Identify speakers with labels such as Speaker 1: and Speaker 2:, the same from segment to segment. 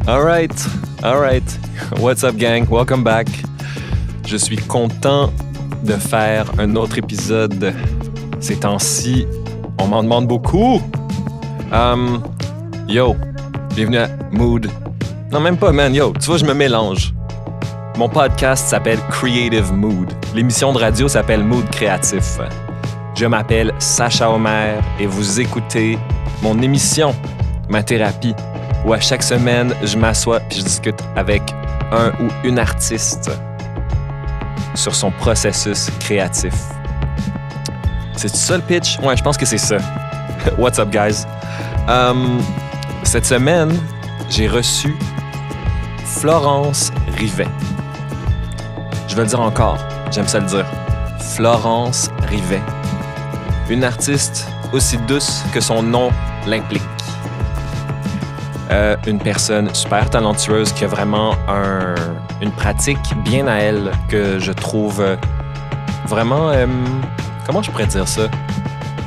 Speaker 1: All right. What's up, gang? Welcome back. Je suis content de faire un autre épisode. Ces temps-ci, on m'en demande beaucoup. Yo, bienvenue à Mood. Non, même pas, man. Yo, tu vois, je me mélange. Mon podcast s'appelle Creative Mood. L'émission de radio s'appelle Mood Créatif. Je m'appelle Sacha Omer et vous écoutez mon émission, ma thérapie, où à chaque semaine, je m'assois et je discute avec un ou une artiste sur son processus créatif. C'est ça le pitch? Ouais, je pense que c'est ça. What's up, guys? Cette semaine, j'ai reçu Florence Rivet. Je vais le dire encore, j'aime ça le dire. Florence Rivet. Une artiste aussi douce que son nom l'implique. Une personne super talentueuse qui a vraiment une pratique bien à elle que je trouve vraiment... comment je pourrais dire ça?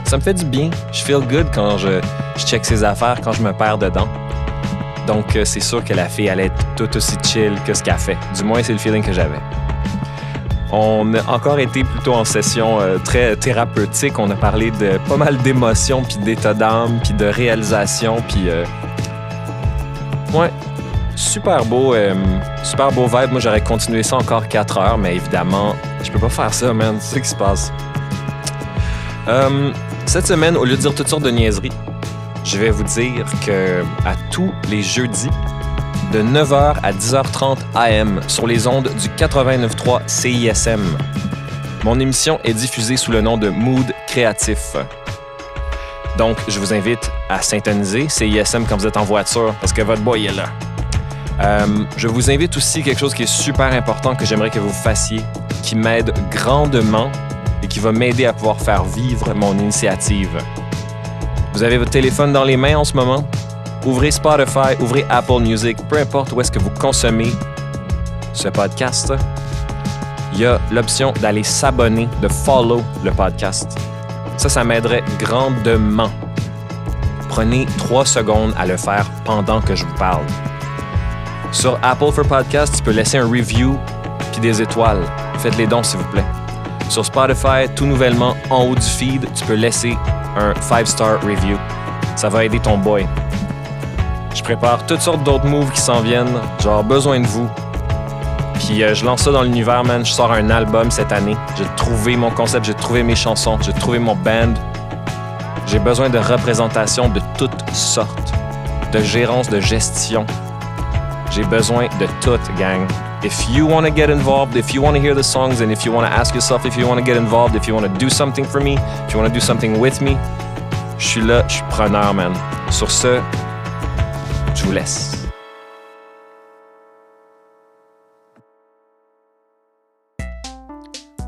Speaker 1: Ça me fait du bien. Je feel good quand je check ses affaires, quand je me perds dedans. Donc, c'est sûr que la fille allait être tout aussi chill que ce qu'elle fait. Du moins, c'est le feeling que j'avais. On a encore été plutôt en session très thérapeutique. On a parlé de pas mal d'émotions, puis d'état d'âme, puis de réalisation, puis... Ouais, super beau vibe. Moi, j'aurais continué ça encore 4 heures, mais évidemment, je peux pas faire ça, man. C'est ce qui se passe. Cette semaine, au lieu de dire toutes sortes de niaiseries, je vais vous dire que à tous les jeudis, de 9h à 10h30 AM, sur les ondes du 89.3 CISM, mon émission est diffusée sous le nom de Mood Créatif. Donc, je vous invite à syntoniser CISM quand vous êtes en voiture, parce que votre boy est là. Je vous invite aussi quelque chose qui est super important que j'aimerais que vous fassiez, qui m'aide grandement et qui va m'aider à pouvoir faire vivre mon initiative. Vous avez votre téléphone dans les mains en ce moment? Ouvrez Spotify, ouvrez Apple Music, peu importe où est-ce que vous consommez ce podcast. Il y a l'option d'aller s'abonner, de follow le podcast. Ça m'aiderait grandement. Prenez 3 secondes à le faire pendant que je vous parle. Sur Apple for Podcast, tu peux laisser un review puis des étoiles. Faites les dons, s'il vous plaît. Sur Spotify, tout nouvellement, en haut du feed, tu peux laisser un 5-star review. Ça va aider ton boy. Je prépare toutes sortes d'autres moves qui s'en viennent. J'ai besoin de vous. Puis je lance ça dans l'univers, man. Je sors un album cette année. J'ai trouvé mon concept, j'ai trouvé mes chansons, j'ai trouvé mon band. J'ai besoin de représentation de toutes sortes, de gérance, de gestion. J'ai besoin de tout, gang. If you want to get involved, if you want to hear the songs, and if you want to ask yourself if you want to get involved, if you want to do something for me, if you want to do something with me, je suis là, je suis preneur, man. Sur ce, je vous laisse.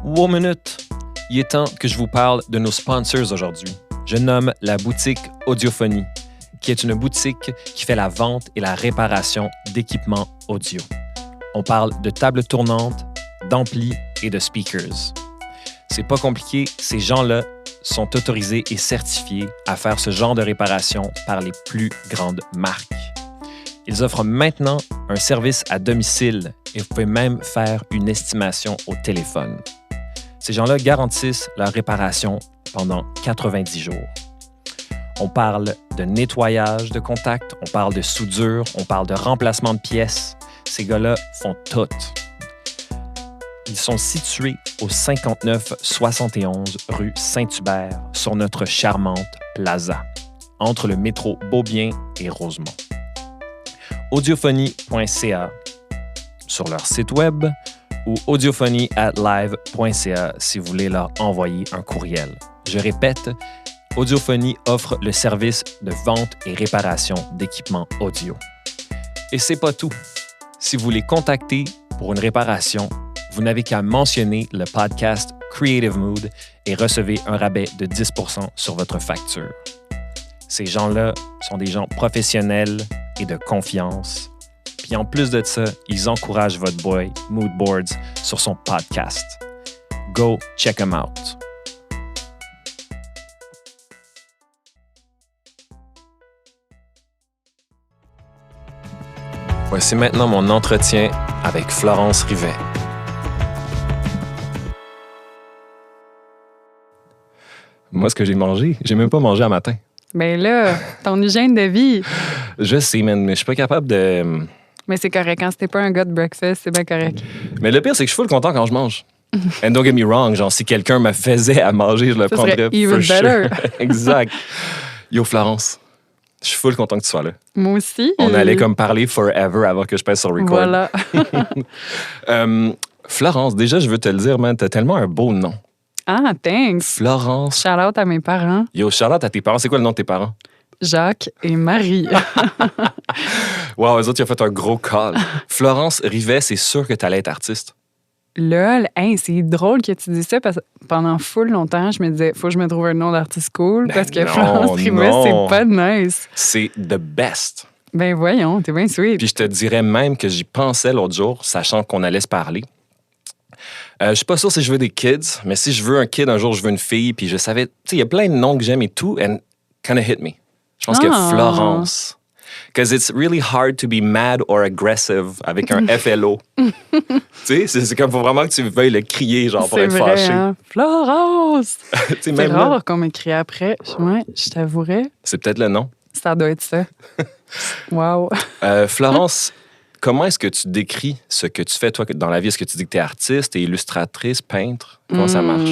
Speaker 1: One minute. Il est temps que je vous parle de nos sponsors aujourd'hui. Je nomme la boutique Audiophonie, qui est une boutique qui fait la vente et la réparation d'équipements audio. On parle de tables tournantes, d'amplis et de speakers. C'est pas compliqué, ces gens-là sont autorisés et certifiés à faire ce genre de réparation par les plus grandes marques. Ils offrent maintenant un service à domicile et vous pouvez même faire une estimation au téléphone. Ces gens-là garantissent leur réparation pendant 90 jours. On parle de nettoyage de contact, on parle de soudure, on parle de remplacement de pièces. Ces gars-là font tout. Ils sont situés au 5971 rue Saint-Hubert sur notre charmante plaza, entre le métro Beaubien et Rosemont. Audiophonie.ca sur leur site web ou audiophonie@live.ca si vous voulez leur envoyer un courriel. Je répète, Audiophonie offre le service de vente et réparation d'équipements audio. Et c'est pas tout. Si vous les contactez pour une réparation, vous n'avez qu'à mentionner le podcast Creative Mood et recevez un rabais de 10% sur votre facture. Ces gens-là sont des gens professionnels et de confiance. Puis en plus de ça, ils encouragent votre boy Mood Boards sur son podcast. Go check them out. Voici maintenant mon entretien avec Florence Rivet. Moi, ce que j'ai mangé, j'ai même pas mangé à matin.
Speaker 2: Ben là, ton hygiène de vie.
Speaker 1: Je sais, man, mais je suis pas capable de...
Speaker 2: Mais c'est correct. Quand c'était pas un gars de breakfast, c'est bien correct.
Speaker 1: Mais le pire, c'est que je suis full content quand je mange. And don't get me wrong, genre, si quelqu'un me faisait à manger, je le prendrais
Speaker 2: even
Speaker 1: for
Speaker 2: better.
Speaker 1: sure. Exact. Yo, Florence, je suis full content que tu sois là.
Speaker 2: Moi aussi.
Speaker 1: On allait comme parler forever avant que je passe sur record.
Speaker 2: Voilà.
Speaker 1: Florence, déjà, je veux te le dire, man, t'as tellement un beau nom.
Speaker 2: Ah, thanks.
Speaker 1: Florence.
Speaker 2: Shout out à mes parents,
Speaker 1: Yo, shout-out à tes parents. C'est quoi le nom de tes parents?
Speaker 2: Jacques et Marie.
Speaker 1: Wow, eux autres, ils ont fait un gros call. Florence Rivet, c'est sûr que t'allais être artiste.
Speaker 2: Lol, hey, c'est drôle que tu dis ça parce que pendant full longtemps, je me disais, faut que je me trouve un nom d'artiste cool parce que
Speaker 1: non,
Speaker 2: Florence Rivet,
Speaker 1: non.
Speaker 2: c'est pas nice.
Speaker 1: C'est the best.
Speaker 2: Ben voyons, t'es bien sweet.
Speaker 1: Puis je te dirais même que j'y pensais l'autre jour, sachant qu'on allait se parler. Je suis pas sûr si je veux des kids, mais si je veux un kid, un jour, je veux une fille. Puis je savais, tu sais, il y a plein de noms que j'aime et tout, and kind of hit me. Je pense que Florence. Because it's really hard to be mad or aggressive avec un FLO. Tu sais, c'est comme, faut vraiment que tu veuilles le crier, genre, pour
Speaker 2: C'est
Speaker 1: être
Speaker 2: vrai,
Speaker 1: fâché.
Speaker 2: hein? Florence!
Speaker 1: Tu sais,
Speaker 2: C'est
Speaker 1: même
Speaker 2: rare
Speaker 1: là,
Speaker 2: qu'on m'écrit après. Ouais, je t'avouerais,
Speaker 1: c'est peut-être le nom.
Speaker 2: ça doit être ça. Wow.
Speaker 1: Florence, comment est-ce que tu décris ce que tu fais, toi, dans la vie? Est-ce que tu dis que tu es artiste, tu es illustratrice, peintre? Comment ça marche?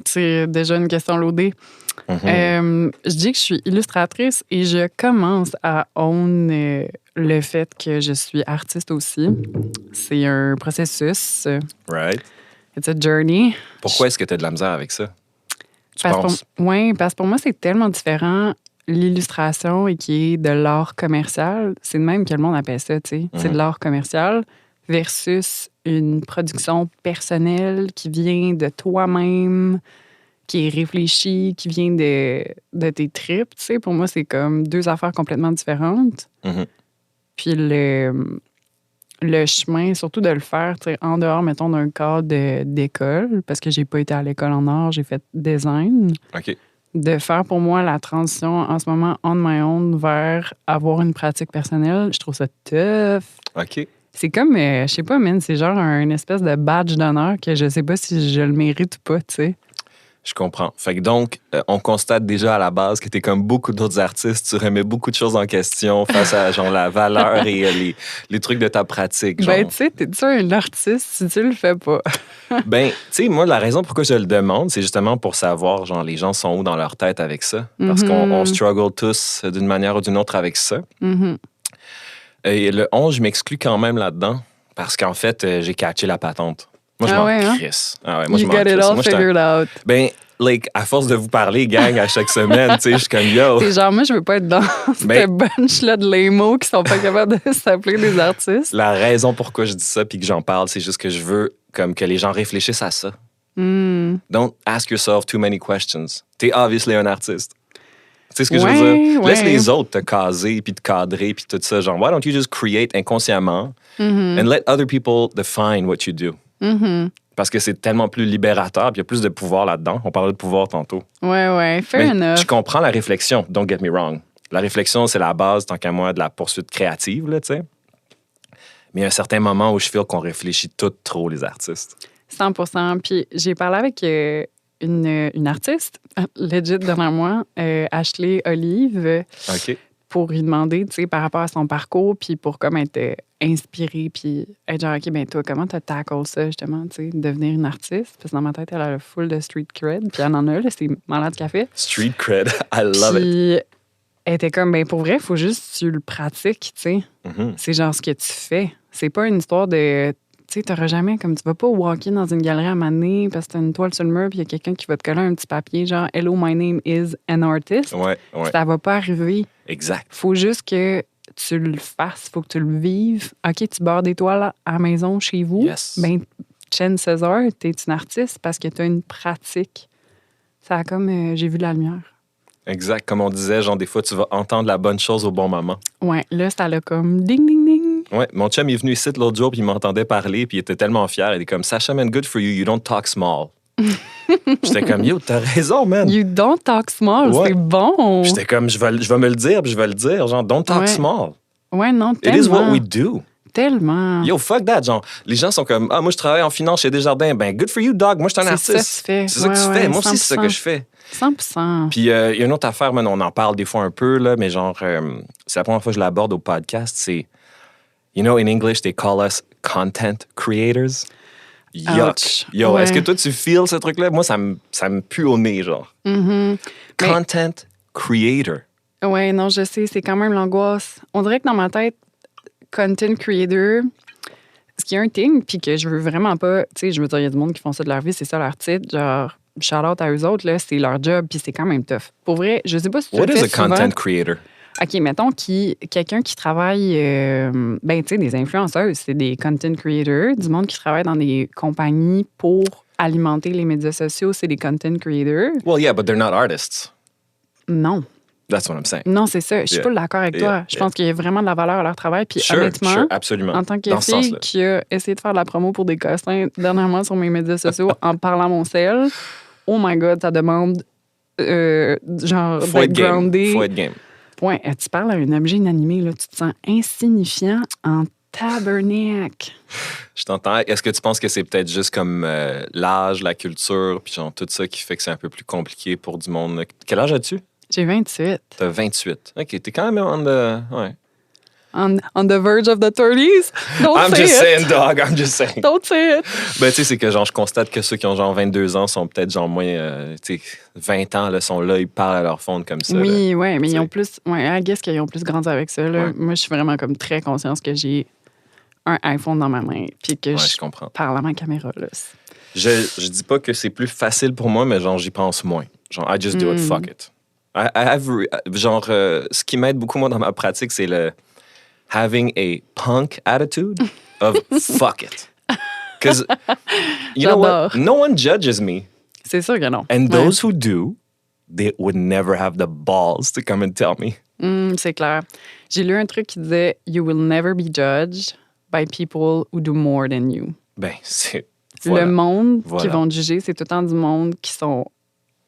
Speaker 2: C'est déjà une question loadée. Je dis que je suis illustratrice et je commence à own le fait que je suis artiste aussi. C'est un processus.
Speaker 1: Right.
Speaker 2: It's a journey.
Speaker 1: Pourquoi est-ce que tu as de la misère avec ça? Tu
Speaker 2: Parce
Speaker 1: penses?
Speaker 2: parce que pour moi, c'est tellement différent l'illustration et qui est de l'art commercial. C'est de même que le monde appelle ça, tu sais. C'est de l'art commercial versus une production personnelle qui vient de toi-même, qui est réfléchie, qui vient de tes tripes, tu sais. Pour moi, c'est comme deux affaires complètement différentes. Puis le chemin, surtout de le faire, tu sais, en dehors, mettons, d'un cadre d'école, parce que j'ai pas été à l'école en art, j'ai fait design.
Speaker 1: OK.
Speaker 2: De faire pour moi la transition en ce moment on my own vers avoir une pratique personnelle, je trouve ça tough.
Speaker 1: OK.
Speaker 2: C'est comme, je sais pas, man, c'est genre un espèce de badge d'honneur que je sais pas si je le mérite ou pas, tu sais.
Speaker 1: Je comprends. Fait que donc, on constate déjà à la base que t'es comme beaucoup d'autres artistes, tu remets beaucoup de choses en question face à genre la valeur et les trucs de ta pratique. Genre.
Speaker 2: Ben, tu sais, t'es-tu un artiste si tu le fais pas?
Speaker 1: Ben, tu sais, moi, la raison pourquoi je le demande, c'est justement pour savoir, genre, les gens sont où dans leur tête avec ça. Parce qu'on struggle tous d'une manière ou d'une autre avec ça. Et le 11, je m'exclus quand même là-dedans parce qu'en fait, j'ai catché la patente. Moi, je m'en crisse. Ah ouais, moi,
Speaker 2: You got it all figured out.
Speaker 1: Ben, like, à force de vous parler, gang, à chaque semaine, tu sais, je suis comme yo.
Speaker 2: C'est genre, moi, je veux pas être dans cette bunch-là de lame qui sont pas capables de s'appeler des artistes.
Speaker 1: La raison pourquoi je dis ça puis que j'en parle, c'est juste que je veux comme que les gens réfléchissent à ça. Don't ask yourself too many questions. T'es obviously un artiste. Tu sais ce que je veux dire? Laisse les autres te caser puis te cadrer puis tout ça. Genre, why don't you just create inconsciemment and let other people define what you do? Parce que c'est tellement plus libérateur, puis il y a plus de pouvoir là-dedans. On parlait de pouvoir tantôt.
Speaker 2: Ouais, fair enough.
Speaker 1: Je comprends la réflexion, don't get me wrong. La réflexion, c'est la base, tant qu'à moi, de la poursuite créative, là, tu sais. Mais il y a un certain moment où je feel qu'on réfléchit tout trop, les artistes.
Speaker 2: 100%. Puis j'ai parlé avec une artiste, legit derrière moi, Ashley Olive.
Speaker 1: OK.
Speaker 2: Pour lui demander, tu sais, par rapport à son parcours, puis pour comme être inspirée, puis être genre, OK, ben toi, comment t'as tackle ça, justement, tu sais, devenir une artiste? Parce que dans ma tête, elle a le full de street cred, puis elle en a, là, c'est malade café.
Speaker 1: Street cred, I love it.
Speaker 2: Elle était comme, ben pour vrai, il faut juste que tu le pratiques, tu sais. C'est genre ce que tu fais. C'est pas une histoire de... Tu sais, t'auras jamais, comme tu vas pas walker dans une galerie à maner parce que t'as une toile sur le mur puis il y a quelqu'un qui va te coller un petit papier genre « Hello, my name is an artist ».
Speaker 1: Ouais.
Speaker 2: Ça va pas arriver.
Speaker 1: Exact.
Speaker 2: Faut juste que tu le fasses, faut que tu le vives. OK, tu barres des toiles à la maison, chez vous.
Speaker 1: Yes.
Speaker 2: Ben, Chen César, t'es une artiste parce que t'as une pratique. Ça a comme, j'ai vu de la lumière.
Speaker 1: Exact. Comme on disait, genre, des fois, tu vas entendre la bonne chose au bon moment.
Speaker 2: Ouais, là, ça l'a comme ding, ding, ding.
Speaker 1: Ouais, mon chum est venu ici l'autre jour, puis il m'entendait parler, puis il était tellement fier. Il est comme, Sacha, man, good for you, you don't talk small. J'étais comme, yo, t'as raison, man.
Speaker 2: You don't talk small, c'est bon.
Speaker 1: J'étais comme, je vais me le dire, puis je vais le dire. Genre, don't talk small.
Speaker 2: Ouais, non, tellement.
Speaker 1: It is what we do.
Speaker 2: Tellement.
Speaker 1: Yo, fuck that. Genre, les gens sont comme, moi, je travaille en finance chez Desjardins. Ben, good for you, dog. Moi, je suis un artiste.
Speaker 2: C'est ça que tu
Speaker 1: fais. Moi aussi, c'est ça que je fais.
Speaker 2: 100%.
Speaker 1: Puis, il y a une autre affaire, on en parle des fois un peu, là, mais genre, c'est la première fois que je l'aborde au podcast. C'est, in English, they call us content creators. Yuck.
Speaker 2: Ouch.
Speaker 1: Yo,
Speaker 2: Ouais.
Speaker 1: est-ce que toi, tu feels ce truc-là? Moi, ça me pue au nez, genre.
Speaker 2: Mm-hmm.
Speaker 1: Content creator.
Speaker 2: Ouais, non, je sais, c'est quand même l'angoisse. On dirait que dans ma tête, content creator, ce qui est un thing, puis que je veux vraiment pas, tu sais, je veux dire, il y a du monde qui font ça de leur vie, c'est ça leur titre, genre, shout-out à eux autres, là, c'est leur job, puis c'est quand même tough. Pour vrai, je sais pas si tu
Speaker 1: What
Speaker 2: le
Speaker 1: is
Speaker 2: fais
Speaker 1: a
Speaker 2: souvent.
Speaker 1: content creator?
Speaker 2: OK, mettons quelqu'un qui travaille, ben, tu sais, des influenceuses, c'est des content creators, du monde qui travaille dans des compagnies pour alimenter les médias sociaux, c'est des content creators.
Speaker 1: Well, yeah, but they're not artists.
Speaker 2: Non.
Speaker 1: That's what I'm saying.
Speaker 2: Non, c'est ça. Je suis
Speaker 1: Yeah.
Speaker 2: pas d'accord avec toi.
Speaker 1: Yeah.
Speaker 2: Je pense qu'il y a vraiment de la valeur à leur travail. Puis
Speaker 1: Sure,
Speaker 2: honnêtement,
Speaker 1: absolument.
Speaker 2: en tant que
Speaker 1: Dans ce
Speaker 2: fille
Speaker 1: sens-là.
Speaker 2: qui a essayé de faire de la promo pour des cossins dernièrement sur mes médias sociaux en parlant à mon sel, oh my God, ça demande genre
Speaker 1: Faut être
Speaker 2: d'être
Speaker 1: game.
Speaker 2: groundé.
Speaker 1: Faut être game.
Speaker 2: Ouais, tu parles à un objet inanimé, là, tu te sens insignifiant en tabernacle.
Speaker 1: Je t'entends. Est-ce que tu penses que c'est peut-être juste comme l'âge, la culture, puis genre tout ça qui fait que c'est un peu plus compliqué pour du monde? Quel âge as-tu?
Speaker 2: J'ai 28.
Speaker 1: T'as 28. OK, t'es quand même on the... Ouais.
Speaker 2: On the verge of the 30s. Don't
Speaker 1: I'm
Speaker 2: say
Speaker 1: just
Speaker 2: it.
Speaker 1: saying, dog. I'm just saying.
Speaker 2: Don't say it.
Speaker 1: Ben, tu sais, c'est que genre, je constate que ceux qui ont genre 22 ans sont peut-être genre moins... tu sais, 20 ans, là, sont là, ils parlent à leur fond comme ça.
Speaker 2: Oui, ouais, mais
Speaker 1: T'sais.
Speaker 2: ils ont plus. Ouais, I guess qu'ils ont plus grandi avec ça. Là.
Speaker 1: Ouais.
Speaker 2: Moi, je suis vraiment comme très consciente que j'ai un iPhone dans ma main puis que
Speaker 1: Ouais,
Speaker 2: je
Speaker 1: je comprends.
Speaker 2: parle à ma caméra. Là.
Speaker 1: Je dis pas que c'est plus facile pour moi, mais genre, j'y pense moins. Genre, I just do it, fuck it. Genre, ce qui m'aide beaucoup, moi, dans ma pratique, c'est le having a punk attitude of fuck it. Because, you know what?
Speaker 2: J'adore.
Speaker 1: No one judges me.
Speaker 2: C'est sûr que non.
Speaker 1: And
Speaker 2: Ouais.
Speaker 1: those who do, they would never have the balls to come and tell me.
Speaker 2: C'est clair. J'ai lu un truc qui disait You will never be judged by people who do more than you.
Speaker 1: Ben, c'est... Voilà.
Speaker 2: Le monde qui
Speaker 1: Voilà.
Speaker 2: vont te juger, c'est tout le temps du monde qui sont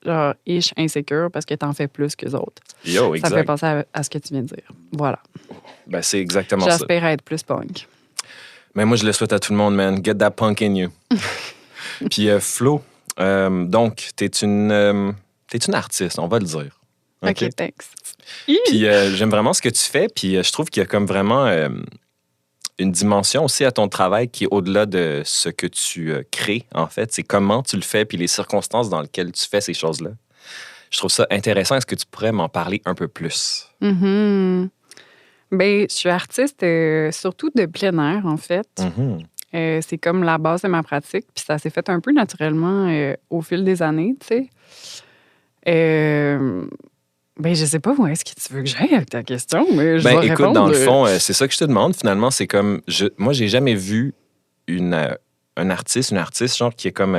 Speaker 2: genre ish insécures parce que t'en fais plus qu'eux autres.
Speaker 1: Yo,
Speaker 2: Ça me fait
Speaker 1: exact.
Speaker 2: penser à ce que tu viens de dire. Voilà.
Speaker 1: Ben, c'est exactement ça.
Speaker 2: J'espère être plus punk.
Speaker 1: Mais moi, je le souhaite à tout le monde, man. Get that punk in you. Puis, Flo, donc, t'es une artiste, on va le dire.
Speaker 2: OK, thanks.
Speaker 1: Puis, j'aime vraiment ce que tu fais. Puis, je trouve qu'il y a comme vraiment une dimension aussi à ton travail qui est au-delà de ce que tu crées, en fait. C'est comment tu le fais, puis les circonstances dans lesquelles tu fais ces choses-là. Je trouve ça intéressant. Est-ce que tu pourrais m'en parler un peu plus?
Speaker 2: Mhm. Ben, je suis artiste surtout de plein air, en fait.
Speaker 1: Mhm.
Speaker 2: C'est comme la base de ma pratique, puis ça s'est fait un peu naturellement au fil des années, tu sais. Ben, je sais pas où est-ce que tu veux que j'aille avec ta question, mais je
Speaker 1: Ben,
Speaker 2: vais
Speaker 1: écoute,
Speaker 2: répondre.
Speaker 1: dans le fond, c'est ça que je te demande, finalement. C'est comme... moi, j'ai jamais vu un artiste, une artiste, genre, qui est comme...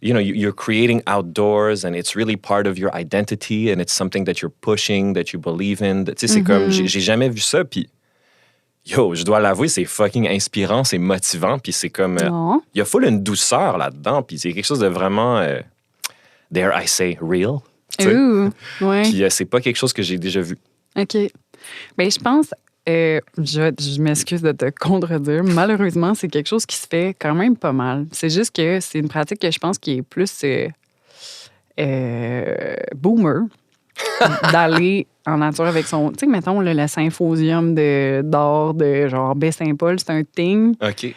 Speaker 1: you know, you're creating outdoors and it's really part of your identity and it's something that you're pushing, that you believe in. Tu sais, c'est comme... J'ai jamais vu ça, puis... Yo, je dois l'avouer, c'est fucking inspirant, c'est motivant, puis c'est comme...
Speaker 2: Non.
Speaker 1: Il y a full une douceur là-dedans, puis c'est quelque chose de vraiment... dare I say, real. tu sais.
Speaker 2: Ouh, ouais.
Speaker 1: Puis c'est pas quelque chose que j'ai déjà vu.
Speaker 2: OK. Bien, je pense, je m'excuse de te contredire, malheureusement, c'est quelque chose qui se fait quand même pas mal. C'est juste que c'est une pratique que je pense qui est plus boomer, d'aller en nature avec son... Tu sais, mettons, là, le symposium d'art de genre Baie-Saint-Paul, c'est un thing
Speaker 1: OK.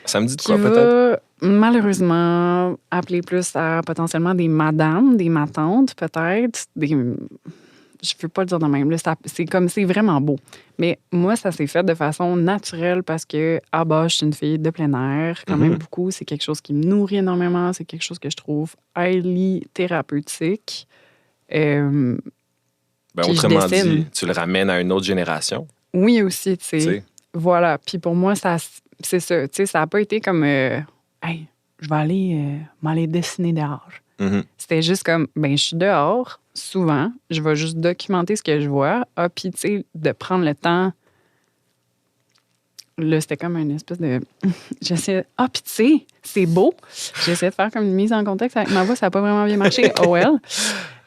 Speaker 1: Ça me dit de
Speaker 2: qui
Speaker 1: quoi, peut-être?
Speaker 2: va malheureusement appeler plus à potentiellement des madames, des matantes, peut-être, je peux pas le dire de même. Là, c'est vraiment beau. Mais moi, ça s'est fait de façon naturelle parce que, je suis une fille de plein air, quand même beaucoup. C'est quelque chose qui me nourrit énormément. C'est quelque chose que je trouve highly thérapeutique.
Speaker 1: Ben,
Speaker 2: puis je
Speaker 1: autrement
Speaker 2: dessine.
Speaker 1: dit, tu le ramènes à une autre génération.
Speaker 2: Oui, aussi, tu
Speaker 1: Tu
Speaker 2: sais.
Speaker 1: sais.
Speaker 2: Voilà. Puis pour moi, c'est ça. Tu sais, ça n'a pas été comme, hey, je vais m'aller dessiner dehors.
Speaker 1: Mhm.
Speaker 2: C'était juste comme, ben, je suis dehors, souvent, je vais juste documenter ce que je vois. Puis, tu sais, de prendre le temps. Là, c'était comme une espèce de. J'essayais. Puis, tu sais, c'est beau. J'essayais de faire comme une mise en contexte avec ma voix, ça n'a pas vraiment bien marché. Oh well.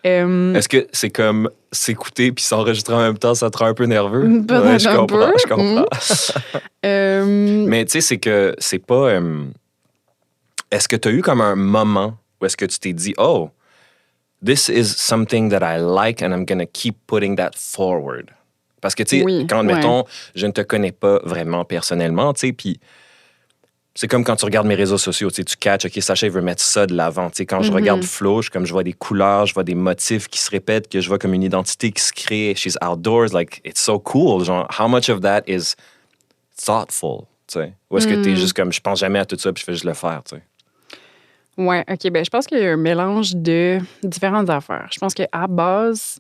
Speaker 1: Est-ce que c'est comme s'écouter puis s'enregistrer en même temps, ça te rend un peu nerveux?
Speaker 2: Peut-être
Speaker 1: je
Speaker 2: un
Speaker 1: comprends,
Speaker 2: peu.
Speaker 1: je comprends. Mais tu sais, c'est que c'est pas... est-ce que tu as eu comme un moment où est-ce que tu t'es dit, oh, this is something that I like and I'm gonna keep putting that forward? Parce que, tu sais,
Speaker 2: Oui,
Speaker 1: quand,
Speaker 2: ouais.
Speaker 1: mettons, je ne te connais pas vraiment personnellement, tu sais, puis c'est comme quand tu regardes mes réseaux sociaux, tu sais, tu catches, OK, Sacha, il veut mettre ça de l'avant. Tu sais, quand je regarde Flo, je vois des couleurs, je vois des motifs qui se répètent, que je vois comme une identité qui se crée. She's outdoors, like, it's so cool. Genre, how much of that is thoughtful, tu sais? Ou est-ce que t'es juste comme, je pense jamais à tout ça, puis je fais juste le faire, tu sais?
Speaker 2: Ouais, OK. Ben, je pense qu'il y a un mélange de différentes affaires. Je pense qu'à base,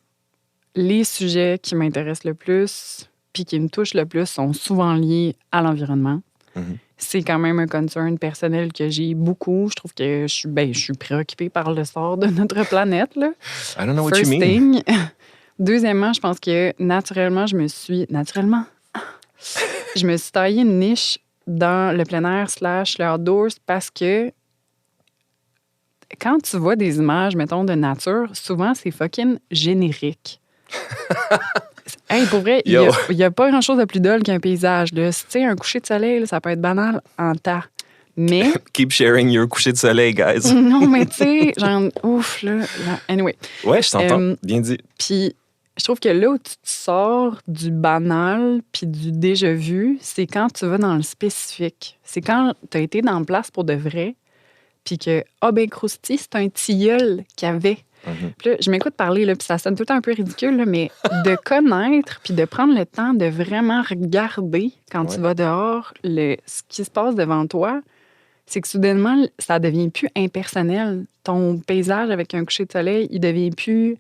Speaker 2: les sujets qui m'intéressent le plus puis qui me touchent le plus sont souvent liés à l'environnement.
Speaker 1: Mhm.
Speaker 2: C'est quand même un concern personnel que j'ai beaucoup. Je trouve que je suis préoccupée par le sort de notre planète, là.
Speaker 1: I don't know what
Speaker 2: First
Speaker 1: you mean.
Speaker 2: thing. Deuxièmement, je pense que naturellement, je me suis taillé une niche dans le plein air / le outdoors parce que quand tu vois des images, mettons, de nature, souvent, c'est fucking générique. Hey, pour vrai, il n'y a pas grand-chose de plus dole qu'un paysage. Là. Si tu sais, un coucher de soleil, là, ça peut être banal en tas. Mais...
Speaker 1: Keep sharing your coucher de soleil, guys.
Speaker 2: non, mais tu sais, genre, ouf, là. Anyway.
Speaker 1: Ouais, je t'entends. Bien dit.
Speaker 2: Puis, je trouve que là où tu te sors du banal puis du déjà vu, c'est quand tu vas dans le spécifique. C'est quand tu as été dans la place pour de vrai, puis que, ben, Crousty, c'est un tilleul qu'il y avait. Puis là, je m'écoute parler, là, puis ça sonne tout le temps un peu ridicule, là, mais de connaître puis de prendre le temps de vraiment regarder quand tu vas dehors ce qui se passe devant toi, c'est que soudainement, ça devient plus impersonnel. Ton paysage avec un coucher de soleil, il devient plus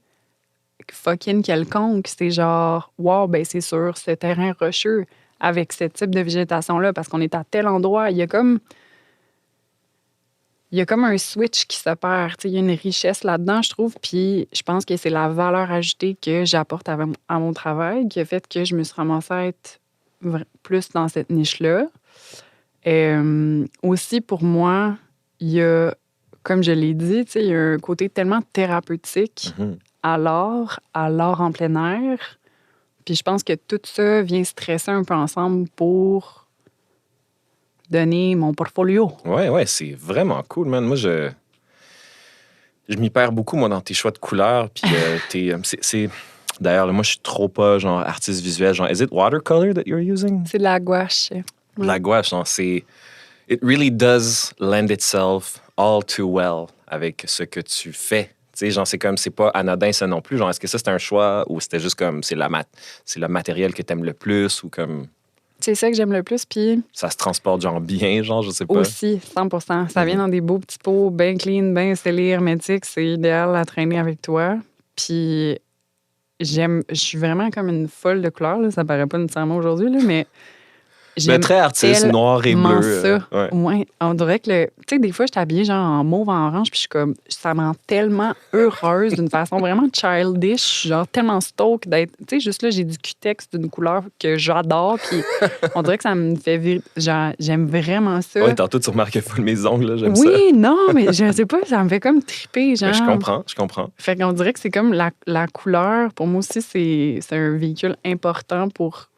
Speaker 2: fucking quelconque. C'est genre, wow, ben c'est sur ce terrain rocheux avec ce type de végétation-là parce qu'on est à tel endroit. Il y a comme un switch qui s'opère. Il y a une richesse là-dedans, je trouve. Puis je pense que c'est la valeur ajoutée que j'apporte à mon travail qui a fait que je me suis ramassée à être plus dans cette niche-là. Aussi, pour moi, il y a, comme je l'ai dit, il y a un côté tellement thérapeutique à l'art en plein air. Puis je pense que tout ça vient stresser un peu ensemble pour donner mon portfolio.
Speaker 1: Ouais, c'est vraiment cool, man. Moi, je m'y perds beaucoup, moi, dans tes choix de couleurs. Puis c'est... D'ailleurs, moi, je suis trop pas, genre, artiste visuel. Genre, is it watercolor that you're using?
Speaker 2: C'est de la gouache.
Speaker 1: La gouache, genre, c'est... It really does lend itself all too well avec ce que tu fais. Tu sais, genre, c'est comme, c'est pas anodin, ça non plus. Genre, est-ce que ça, c'était un choix ou c'était juste comme, c'est le matériel que t'aimes le plus ou comme...
Speaker 2: C'est ça que j'aime le plus, puis...
Speaker 1: Ça se transporte, genre, bien, genre, je sais pas.
Speaker 2: Aussi, 100%. Ça vient dans des beaux petits pots, bien clean, bien scellés, hermétiques. C'est idéal à traîner avec toi. Puis, je suis vraiment comme une folle de couleurs, là. Ça paraît pas nécessairement aujourd'hui, là, mais...
Speaker 1: Mais très artiste, noir et bleu.
Speaker 2: Ça. Ouais, on dirait que, tu sais, des fois, je suis habillée genre en mauve, en orange, puis je suis comme, ça me rend tellement heureuse d'une façon vraiment childish, genre tellement stoked d'être, tu sais, juste là, j'ai du cutex d'une couleur que j'adore, puis on dirait que ça me fait genre, j'aime vraiment ça.
Speaker 1: Ouais, tantôt, tu remarques full mes ongles, là, j'aime ça.
Speaker 2: Oui, non, mais je sais pas, ça me fait comme triper, genre.
Speaker 1: Mais je comprends.
Speaker 2: Fait qu'on dirait que c'est comme la couleur, pour moi aussi, c'est un véhicule important pour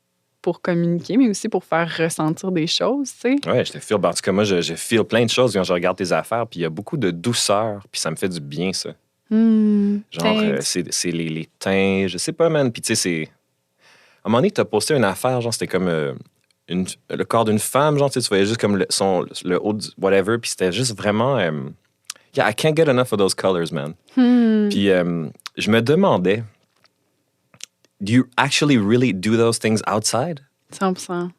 Speaker 2: communiquer, mais aussi pour faire ressentir des choses, tu sais.
Speaker 1: Ouais, je te feel. En tout cas, moi, je feel plein de choses quand je regarde tes affaires, puis il y a beaucoup de douceur, puis ça me fait du bien, ça. Genre, c'est les teints, je sais pas, man. Puis tu sais, c'est... À un moment donné, tu as posté une affaire, genre, c'était comme le corps d'une femme, genre, tu voyais juste comme le haut du whatever, puis c'était juste vraiment... Yeah, I can't get enough of those colors, man. Puis je me demandais... Do you actually really do those things outside?
Speaker 2: 100%.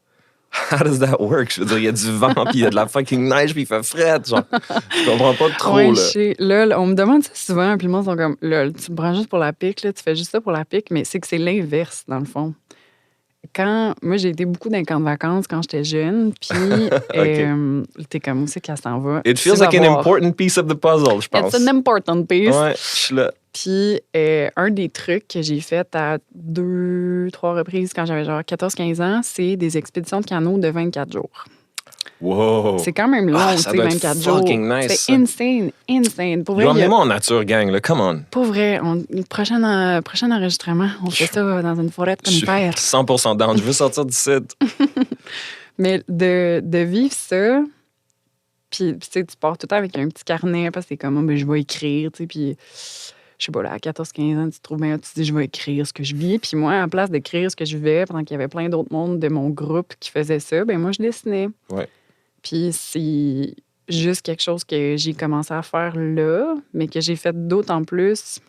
Speaker 1: How does that work? Je veux dire, il y a du vent, puis il y a de la fucking neige, puis il fait fret. Genre, je comprends pas trop,
Speaker 2: ouais, là. On me demande ça souvent, puis le monde sont comme, là, tu me prends juste pour la pique, là, tu fais juste ça pour la pique, mais c'est que c'est l'inverse, dans le fond. Moi, j'ai été beaucoup dans les camps de vacances quand j'étais jeune, puis t'es comme, où c'est qu'elle s'en va?
Speaker 1: It feels like an important piece of the puzzle, je pense.
Speaker 2: It's an important piece.
Speaker 1: Ouais, je suis là.
Speaker 2: Puis, un des trucs que j'ai fait à 2-3 reprises quand j'avais genre 14-15 ans, c'est des expéditions de canot de 24 jours.
Speaker 1: Wow!
Speaker 2: C'est quand même long, tu
Speaker 1: ça
Speaker 2: sais,
Speaker 1: doit être
Speaker 2: 24 jours.
Speaker 1: fucking nice,
Speaker 2: C'est
Speaker 1: ça.
Speaker 2: insane. Pour vrai,
Speaker 1: Emmenez-moi en nature, gang, là, come on.
Speaker 2: Pour vrai, le prochain enregistrement, on fait ça dans une forêt
Speaker 1: Je suis
Speaker 2: conifère.
Speaker 1: 100% down. Je veux sortir du site.
Speaker 2: Mais de vivre ça, puis tu sais, tu pars tout le temps avec un petit carnet parce que c'est comme, ben, je vais écrire, tu sais, puis je sais pas, là, à 14-15 ans, tu te trouves bien, tu te dis, je vais écrire ce que je vis. Puis moi, en place d'écrire ce que je vivais, pendant qu'il y avait plein d'autres mondes de mon groupe qui faisaient ça, ben moi, je dessinais.
Speaker 1: Ouais.
Speaker 2: Puis c'est juste quelque chose que j'ai commencé à faire là, mais que j'ai fait d'autant plus.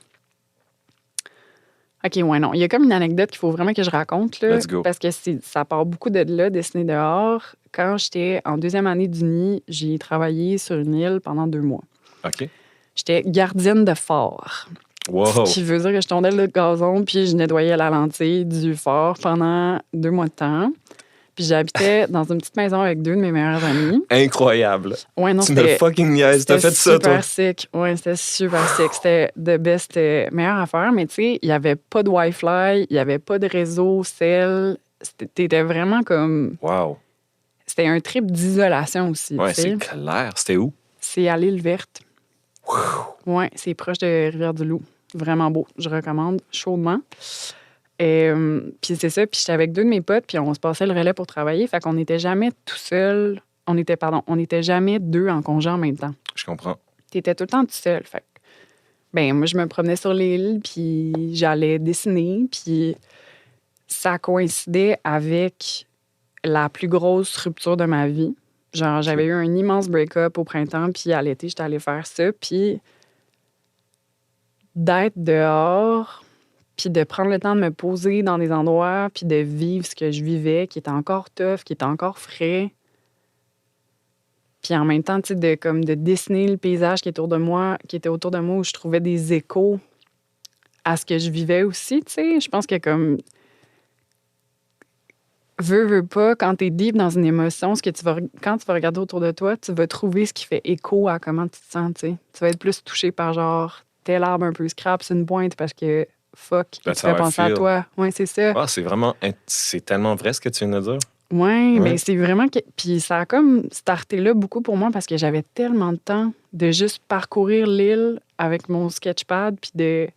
Speaker 2: OK, ouais, non. Il y a comme une anecdote qu'il faut vraiment que je raconte, là.
Speaker 1: Let's go.
Speaker 2: Parce que ça part beaucoup de là, dessiner dehors. Quand j'étais en 2e année d'Uni, j'ai travaillé sur une île pendant 2 mois.
Speaker 1: OK.
Speaker 2: J'étais gardienne de phare.
Speaker 1: Wow.
Speaker 2: Ce qui veut dire que je tondais le gazon puis je nettoyais la lentille du phare pendant 2 mois de temps. Puis j'habitais dans une petite maison avec 2 de mes meilleurs amis.
Speaker 1: Incroyable.
Speaker 2: Ouais, non,
Speaker 1: Tu me fucking niaises. T'as fait ça, toi?
Speaker 2: C'était super sick. Ouais, c'était super sick. C'était the best, meilleure affaire. Mais tu sais, il n'y avait pas de Wi-Fi, il n'y avait pas de réseau, cell. T'étais vraiment comme...
Speaker 1: Wow.
Speaker 2: C'était un trip d'isolation aussi.
Speaker 1: Ouais,
Speaker 2: tu sais.
Speaker 1: c'est clair. C'était où?
Speaker 2: C'est à l'île Verte. Ouais, c'est proche de Rivière-du-Loup. Vraiment beau. Je recommande chaudement. Puis c'est ça. Puis j'étais avec 2 de mes potes, puis on se passait le relais pour travailler. Fait qu'on n'était jamais tout seul. On n'était jamais 2 en congé en même temps.
Speaker 1: Je comprends.
Speaker 2: T'étais tout le temps tout seul. Fait que, ben, moi, je me promenais sur l'île, puis j'allais dessiner, puis ça coïncidait avec la plus grosse rupture de ma vie. Genre, j'avais eu un immense break-up au printemps, puis à l'été, j'étais allée faire ça, puis d'être dehors, puis de prendre le temps de me poser dans des endroits, puis de vivre ce que je vivais, qui était encore tough, qui était encore frais. Puis en même temps, tu sais, de dessiner le paysage qui était autour de moi, où je trouvais des échos à ce que je vivais aussi, tu sais. Je pense que comme... Veux pas, quand t'es deep dans une émotion, quand tu vas regarder autour de toi, tu vas trouver ce qui fait écho à comment tu te sens, tu sais. Tu vas être plus touché par genre, tel arbre un peu scrap, c'est une pointe parce que fuck, il te fait penser à toi. Ouais, c'est ça.
Speaker 1: Ah, c'est tellement vrai ce que tu viens de dire.
Speaker 2: Ouais, mais c'est vraiment... Puis ça a comme starté là beaucoup pour moi parce que j'avais tellement de temps de juste parcourir l'île avec mon sketchpad puis de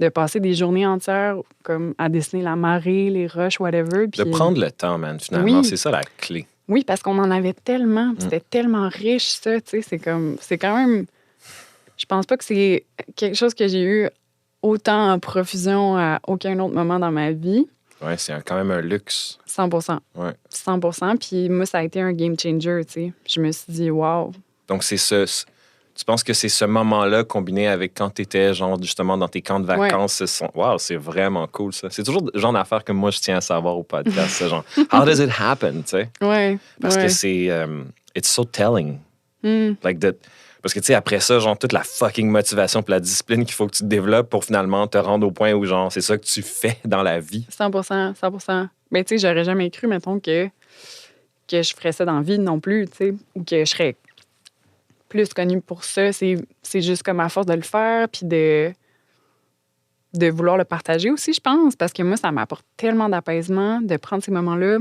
Speaker 2: passer des journées entières comme à dessiner la marée, les roches, whatever. Puis...
Speaker 1: De prendre le temps, man, finalement.
Speaker 2: Oui.
Speaker 1: C'est ça la clé.
Speaker 2: Oui, parce qu'on en avait tellement. C'était tellement riche, ça. Tu sais, c'est quand même... Je pense pas que c'est quelque chose que j'ai eu autant en profusion à aucun autre moment dans ma vie.
Speaker 1: Ouais, c'est quand même un luxe.
Speaker 2: 100%.
Speaker 1: Ouais.
Speaker 2: 100%. Puis moi, ça a été un game changer, tu sais. Je me suis dit, wow.
Speaker 1: Donc, tu penses que c'est ce moment-là combiné avec quand tu étais, genre, justement, dans tes camps de vacances, wow, c'est vraiment cool, ça. C'est toujours le genre d'affaire que moi, je tiens à savoir au podcast, ça, genre, how does it happen, tu sais?
Speaker 2: Ouais.
Speaker 1: Parce que c'est, it's so telling. Like that. Parce que, tu sais, après ça, genre, toute la fucking motivation et la discipline qu'il faut que tu développes pour finalement te rendre au point où, genre, c'est ça que tu fais dans la vie.
Speaker 2: 100%. Mais tu sais, j'aurais jamais cru, mettons, que je ferais ça dans la vie non plus, tu sais, ou que je serais plus connue pour ça. C'est juste comme à force de le faire, puis de vouloir le partager aussi, je pense, parce que moi, ça m'apporte tellement d'apaisement de prendre ces moments-là.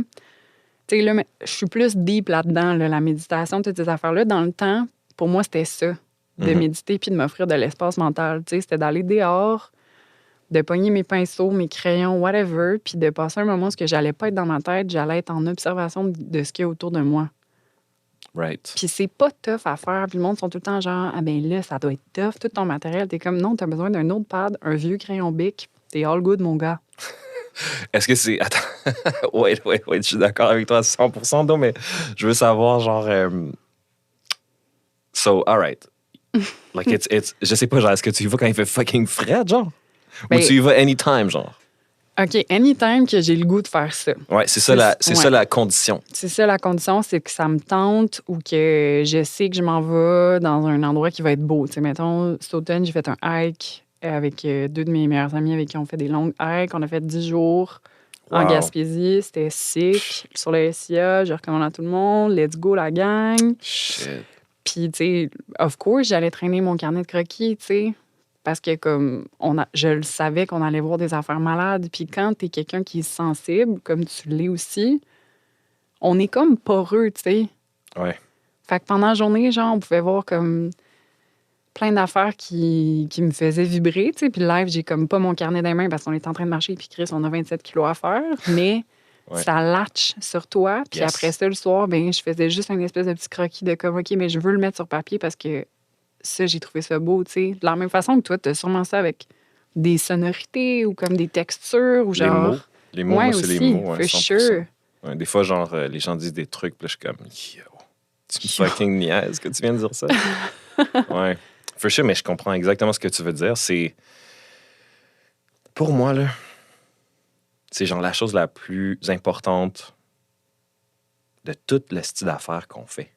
Speaker 2: Tu sais, là, je suis plus deep là-dedans, là, la méditation, toutes ces affaires-là. Dans le temps, pour moi, c'était ça, de méditer puis de m'offrir de l'espace mental. Tu sais, c'était d'aller dehors, de pogner mes pinceaux, mes crayons, whatever, puis de passer un moment où j'allais pas être dans ma tête, j'allais être en observation de ce qu'il y a autour de moi.
Speaker 1: Right.
Speaker 2: Puis c'est pas tough à faire. Puis le monde sont tout le temps genre, ah ben là, ça doit être tough, tout ton matériel. T'es comme, non, t'as besoin d'un autre pad, un vieux crayon Bic, t'es all good, mon gars.
Speaker 1: Est-ce que c'est... Attends. wait, je suis d'accord avec toi à 100%, donc, mais je veux savoir, genre... So, all right. Like, je sais pas, genre, est-ce que tu y vas quand il fait fucking frais, genre? Ou tu y vas anytime, genre?
Speaker 2: OK, anytime que j'ai le goût de faire ça.
Speaker 1: Ouais, c'est ça la condition.
Speaker 2: C'est ça la condition, c'est que ça me tente ou que je sais que je m'en vais dans un endroit qui va être beau. Tu sais, mettons, cet automne, j'ai fait un hike avec 2 de mes meilleurs amis avec qui on fait des longues hikes. On a fait 10 jours en Gaspésie. C'était sick. Sur le SIA, je recommande à tout le monde. Let's go, la gang.
Speaker 1: Shit.
Speaker 2: Puis, tu sais, of course, j'allais traîner mon carnet de croquis, tu sais. Parce que comme je le savais qu'on allait voir des affaires malades. Puis quand t'es quelqu'un qui est sensible, comme tu l'es aussi, on est comme poreux, tu sais.
Speaker 1: Ouais.
Speaker 2: Fait que pendant la journée, genre, on pouvait voir comme plein d'affaires qui me faisaient vibrer, tu sais. Puis live, j'ai comme pas mon carnet des mains parce qu'on est en train de marcher, puis Chris, on a 27 kilos à faire. Mais
Speaker 1: Ouais.
Speaker 2: ça latch sur toi. Puis
Speaker 1: Yes.
Speaker 2: après ça, le soir, ben je faisais juste une espèce de petit croquis de comme, OK, mais je veux le mettre sur papier parce que ça, j'ai trouvé ça beau, tu sais. De la même façon que toi, t'as sûrement ça avec des sonorités ou comme des textures ou genre...
Speaker 1: Les mots,
Speaker 2: ouais,
Speaker 1: moi, c'est
Speaker 2: aussi,
Speaker 1: les mots.
Speaker 2: for
Speaker 1: 100%.
Speaker 2: sure.
Speaker 1: Ouais, des fois, genre, les gens disent des trucs, puis là, je suis comme, yo, tu me fucking niaises que tu viens de dire ça. Ouais, for sure, mais je comprends exactement ce que tu veux dire. C'est, pour moi, là, c'est genre la chose la plus importante de tout le style d'affaires qu'on fait.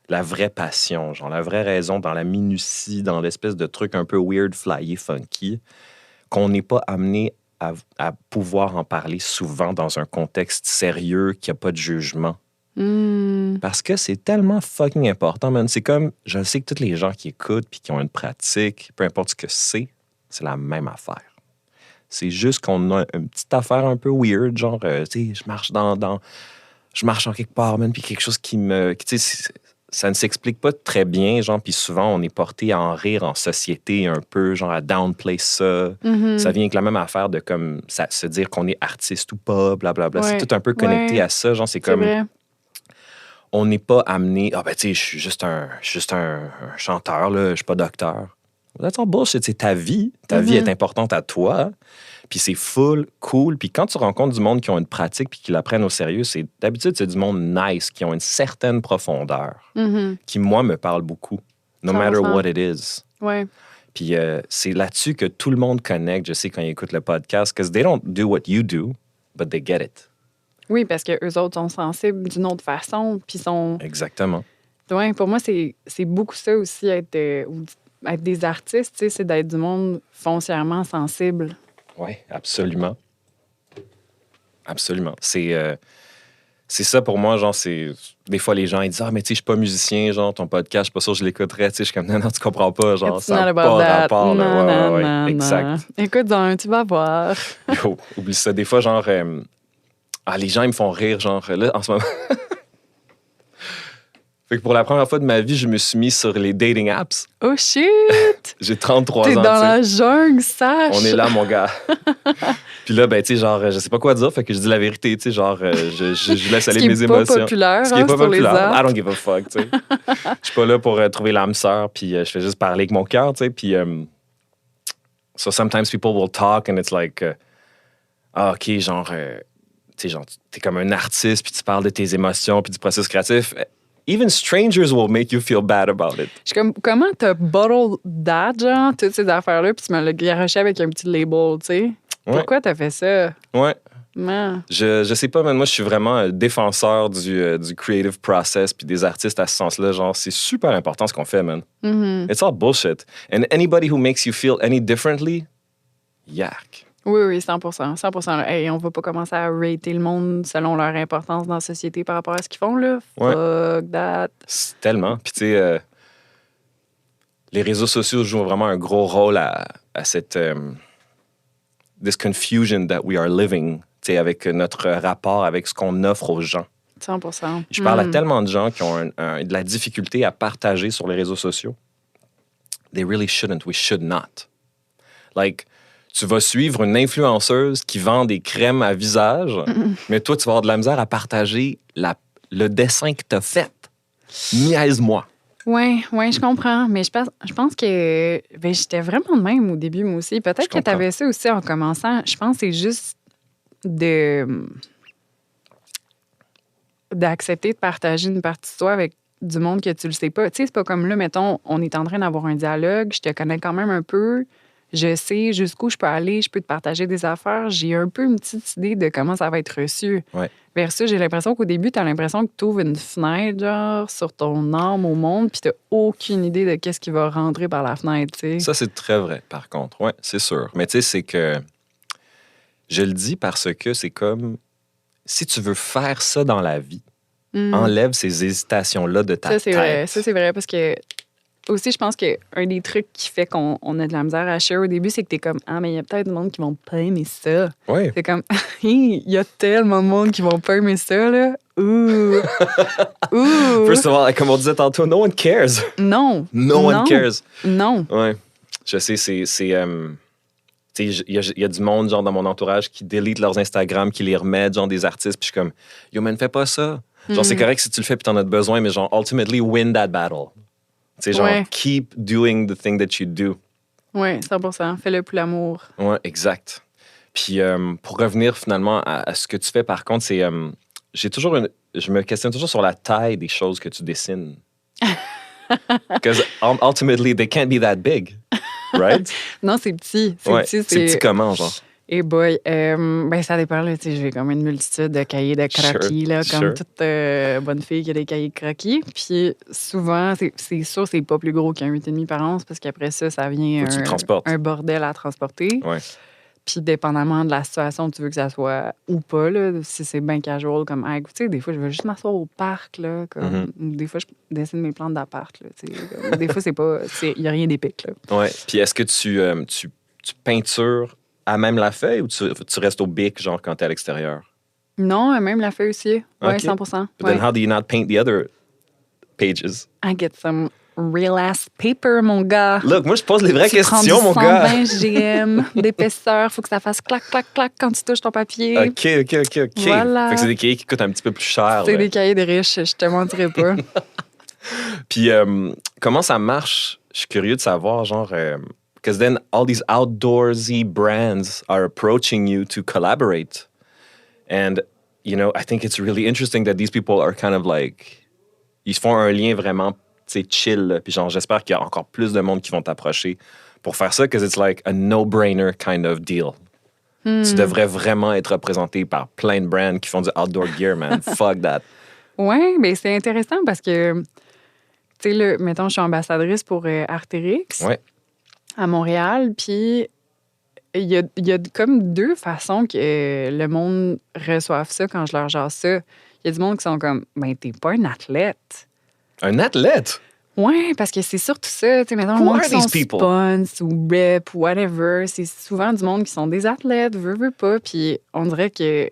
Speaker 1: La vraie passion, genre la vraie raison dans la minutie, dans l'espèce de truc un peu weird, flyé, funky, qu'on n'est pas amené à pouvoir en parler souvent dans un contexte sérieux, qu'il n'y a pas de jugement. Parce que c'est tellement fucking important, man. C'est comme, je sais que tous les gens qui écoutent puis qui ont une pratique, peu importe ce que c'est la même affaire. C'est juste qu'on a une petite affaire un peu weird, genre, tu sais, je marche je marche en quelque part, man, puis quelque chose qui me... Tu sais, ça ne s'explique pas très bien, genre, puis souvent, on est porté à en rire en société un peu, genre, à downplay ça. Ça vient avec la même affaire de, comme, se dire qu'on est artiste ou pas, blablabla.
Speaker 2: Ouais.
Speaker 1: C'est tout un peu connecté à ça, genre, c'est comme...
Speaker 2: vrai.
Speaker 1: On n'est pas amené... Ah, ben, tu sais, je suis juste un chanteur, là, je suis pas docteur. That's all bullshit, c'est ta vie. Ta vie est importante à toi. Puis c'est full cool. Puis quand tu rencontres du monde qui ont une pratique puis qui la prennent au sérieux, d'habitude, c'est du monde nice, qui ont une certaine profondeur, qui, moi, me parle beaucoup. No
Speaker 2: 100%.
Speaker 1: matter what it is.
Speaker 2: Ouais.
Speaker 1: Puis c'est là-dessus que tout le monde connecte, je sais, quand ils écoutent le podcast, because they don't do what you do, but they get it.
Speaker 2: Oui, parce que eux autres sont sensibles d'une autre façon, puis sont...
Speaker 1: Exactement.
Speaker 2: Ouais, pour moi, c'est beaucoup ça aussi, être des artistes, tu sais, c'est d'être du monde foncièrement sensible.
Speaker 1: Oui, absolument. Absolument. C'est ça pour moi, genre, c'est... Des fois, les gens, ils disent « Ah, mais tu sais, je suis pas musicien, genre, ton podcast, je suis pas sûr que je l'écouterais. » Tu sais, je suis comme « Non, non, tu comprends pas, genre,
Speaker 2: It's
Speaker 1: ça
Speaker 2: not
Speaker 1: n'a
Speaker 2: about
Speaker 1: pas
Speaker 2: that.
Speaker 1: rapport. »
Speaker 2: Non,
Speaker 1: Ouais,
Speaker 2: non,
Speaker 1: exact.
Speaker 2: non. Écoute donc, tu vas voir.
Speaker 1: Yo, oublie ça. Des fois, genre... les gens, ils me font rire, genre, là, en ce moment... Fait que pour la première fois de ma vie, je me suis mis sur les dating apps.
Speaker 2: Oh shit!
Speaker 1: J'ai 33
Speaker 2: T'es
Speaker 1: ans,
Speaker 2: dans
Speaker 1: tu sais.
Speaker 2: la jungle, sache!
Speaker 1: On est là, mon gars. Puis là, ben, tu sais, genre, je sais pas quoi dire, fait que je dis la vérité, tu sais, genre, je laisse aller mes émotions.
Speaker 2: Ce qui est pas populaire,
Speaker 1: Ce qui est pas
Speaker 2: sur les
Speaker 1: populaire.
Speaker 2: apps.
Speaker 1: I don't give a fuck, tu sais. Je suis pas là pour trouver l'âme sœur, puis je fais juste parler avec mon cœur, tu sais. Puis, so sometimes people will talk and it's like, OK, genre, tu sais, genre, t'es comme un artiste, puis tu parles de tes émotions, puis du processus créatif. Even strangers will make you feel bad about it.
Speaker 2: Je suis comme, comment t'as bottled that, genre, toutes ces affaires-là, puis tu me l'as garoché avec un petit label, tu sais?
Speaker 1: Ouais.
Speaker 2: Pourquoi t'as fait ça?
Speaker 1: Ouais.
Speaker 2: Man.
Speaker 1: Je sais pas, mais moi, je suis vraiment un défenseur du creative process puis des artistes à ce sens-là. Genre, c'est super important ce qu'on fait, man. It's all bullshit. And anybody who makes you feel any differently, yak.
Speaker 2: Oui, 100%. 100%. Là. Hey, on va pas commencer à rater le monde selon leur importance dans la société par rapport à ce qu'ils font, là.
Speaker 1: Ouais.
Speaker 2: Fuck that.
Speaker 1: C'est tellement. Puis, tu sais, les réseaux sociaux jouent vraiment un gros rôle à cette... this confusion that we are living, tu sais, avec notre rapport avec ce qu'on offre aux gens.
Speaker 2: 100%.
Speaker 1: Je parle à tellement de gens qui ont de la difficulté à partager sur les réseaux sociaux. They really shouldn't. We should not. Like, tu vas suivre une influenceuse qui vend des crèmes à visage, mais toi, tu vas avoir de la misère à partager le dessin que tu as fait. Niaise-moi.
Speaker 2: Oui, je comprends. Mais je pense que j'étais vraiment de même au début, moi aussi. Peut-être que tu avais ça aussi en commençant. Je pense que c'est juste d'accepter de partager une partie de toi avec du monde que tu le sais pas. Tu sais, c'est pas comme là, mettons, on est en train d'avoir un dialogue, je te connais quand même un peu, je sais jusqu'où je peux aller, je peux te partager des affaires, j'ai un peu une petite idée de comment ça va être reçu.
Speaker 1: Ouais.
Speaker 2: Versus, j'ai l'impression qu'au début, tu as l'impression que tu ouvres une fenêtre, genre, sur ton âme au monde, puis tu aucune idée de qu'est-ce qui va rentrer par la fenêtre, tu sais.
Speaker 1: Ça, c'est très vrai, par contre. Oui, c'est sûr. Mais tu sais, c'est que je le dis parce que c'est comme si tu veux faire ça dans la vie, enlève ces hésitations-là de ta tête.
Speaker 2: Ça, c'est vrai, parce que aussi, je pense qu'un des trucs qui fait qu'on a de la misère à share au début, c'est que t'es comme, ah, mais il y a peut-être du monde qui vont pas aimer ça.
Speaker 1: Oui.
Speaker 2: C'est comme, il y a tellement de monde qui vont pas aimer ça, là. Ouh. Ouh.
Speaker 1: First of all, comme on disait tantôt, no one cares.
Speaker 2: Non.
Speaker 1: No one cares.
Speaker 2: Non.
Speaker 1: Ouais. Je sais, il y a du monde, genre, dans mon entourage qui délite leurs Instagram, qui les remet, genre, des artistes, puis je suis comme, yo, man, fais pas ça. Genre, c'est correct si tu le fais puis t'en as besoin, mais genre, ultimately, win that battle. Tu sais, genre,
Speaker 2: Ouais.
Speaker 1: keep doing the thing that you do.
Speaker 2: Oui, 100%. Fais-le pour l'amour.
Speaker 1: Ouais, exact. Puis, pour revenir finalement à ce que tu fais, par contre, c'est. Je me questionne toujours sur la taille des choses que tu dessines. Because ultimately, they can't be that big, right?
Speaker 2: Non, c'est petit. C'est
Speaker 1: Ouais,
Speaker 2: petit.
Speaker 1: c'est petit comment, genre?
Speaker 2: Et boy, ben ça dépend, là. Tu sais, j'ai comme une multitude de cahiers de croquis, là, comme toute bonne fille qui a des cahiers de croquis. Puis souvent, c'est sûr, c'est pas plus gros qu'un 8,5 par 11 parce qu'après ça, ça vient un bordel à transporter.
Speaker 1: Ouais.
Speaker 2: Puis dépendamment de la situation, tu veux que ça soit ou pas, là, si c'est bien casual, comme, tu sais, des fois, je veux juste m'asseoir au parc, là, comme, des fois, je dessine mes plantes d'appart, là, tu sais, comme, des fois, il n'y a rien d'épique, là.
Speaker 1: Ouais. Puis est-ce que tu peintures à même la feuille ou tu restes au bic, genre, quand t'es à l'extérieur?
Speaker 2: Non, même la feuille aussi. Oui,
Speaker 1: Okay.
Speaker 2: 100%.
Speaker 1: But then how do you not paint the other pages?
Speaker 2: I get some real-ass paper, mon gars.
Speaker 1: Look, moi, je pose les vraies questions, mon
Speaker 2: gars.
Speaker 1: gars.
Speaker 2: 120 GM d'épaisseur. Faut que ça fasse clac, clac, clac quand tu touches ton papier.
Speaker 1: OK.
Speaker 2: Voilà.
Speaker 1: Fait que c'est des cahiers qui coûtent un petit peu plus cher.
Speaker 2: C'est des cahiers de riches, je te mentirai pas.
Speaker 1: Puis, comment ça marche? Je suis curieux de savoir, genre... Because then all these outdoorsy brands are approaching you to collaborate. And, you know, I think it's really interesting that these people are kind of like... Ils font un lien vraiment, tu sais, chill. Là. Puis genre, j'espère qu'il y a encore plus de monde qui vont t'approcher pour faire ça, because it's like a no-brainer kind of deal. Tu devrais vraiment être représenté par plein de brands qui font du outdoor gear, man. Fuck that.
Speaker 2: Ouais, mais c'est intéressant parce que, tu sais, mettons, je suis ambassadrice pour Artérix.
Speaker 1: Ouais.
Speaker 2: À Montréal, puis il y a comme deux façons que le monde reçoive ça quand je leur jase ça. Il y a du monde qui sont comme, ben, t'es pas un athlète.
Speaker 1: Un athlète?
Speaker 2: Ouais, parce que c'est surtout ça. Tu sais, mettons, le monde qui sont sponsors ou rep ou whatever, c'est souvent du monde qui sont des athlètes, veut pas, puis on dirait que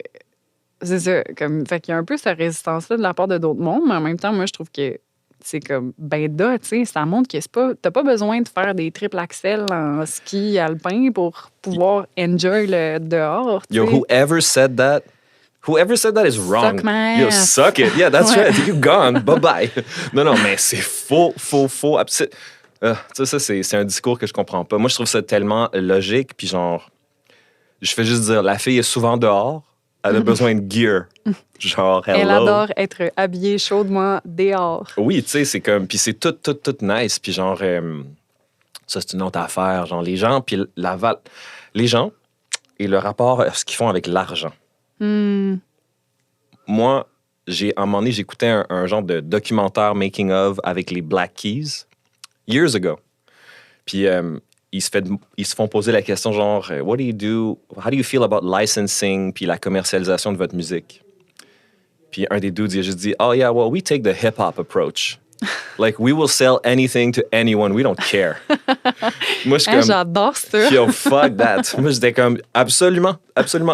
Speaker 2: c'est ça. Comme, fait qu'il y a un peu cette résistance-là de la part de d'autres mondes, mais en même temps, moi, je trouve que c'est comme, tu sais, ça montre que t'as pas besoin de faire des triples axels en ski alpin pour pouvoir enjoy le dehors.
Speaker 1: Yo, whoever said that is wrong.
Speaker 2: Suck my
Speaker 1: Yo,
Speaker 2: ass.
Speaker 1: suck it. Yeah, that's right. You gone. Bye-bye. Non, mais c'est faux. Tu sais, ça, c'est un discours que je comprends pas. Moi, je trouve ça tellement logique, puis genre, je fais juste dire, la fille est souvent dehors, elle a besoin de gear. Genre, hello.
Speaker 2: Elle adore être habillée chaudement dehors.
Speaker 1: Oui, tu sais, c'est comme... Puis c'est tout nice. Puis genre, ça, c'est une autre affaire. Genre, les gens, puis les gens et le rapport à ce qu'ils font avec l'argent. Moi, à un moment donné, j'écoutais un genre de documentaire making-of avec les Black Keys, years ago. Puis ils se font poser la question genre, what do you do? How do you feel about licensing puis la commercialisation de votre musique? Puis un des dudes, il a juste dit, oh yeah, well, we take the hip-hop approach. Like, we will sell anything to anyone. We don't care. Moi, je suis comme...
Speaker 2: J'adore ça.
Speaker 1: Yo, fuck that. Moi, j'étais comme, absolument.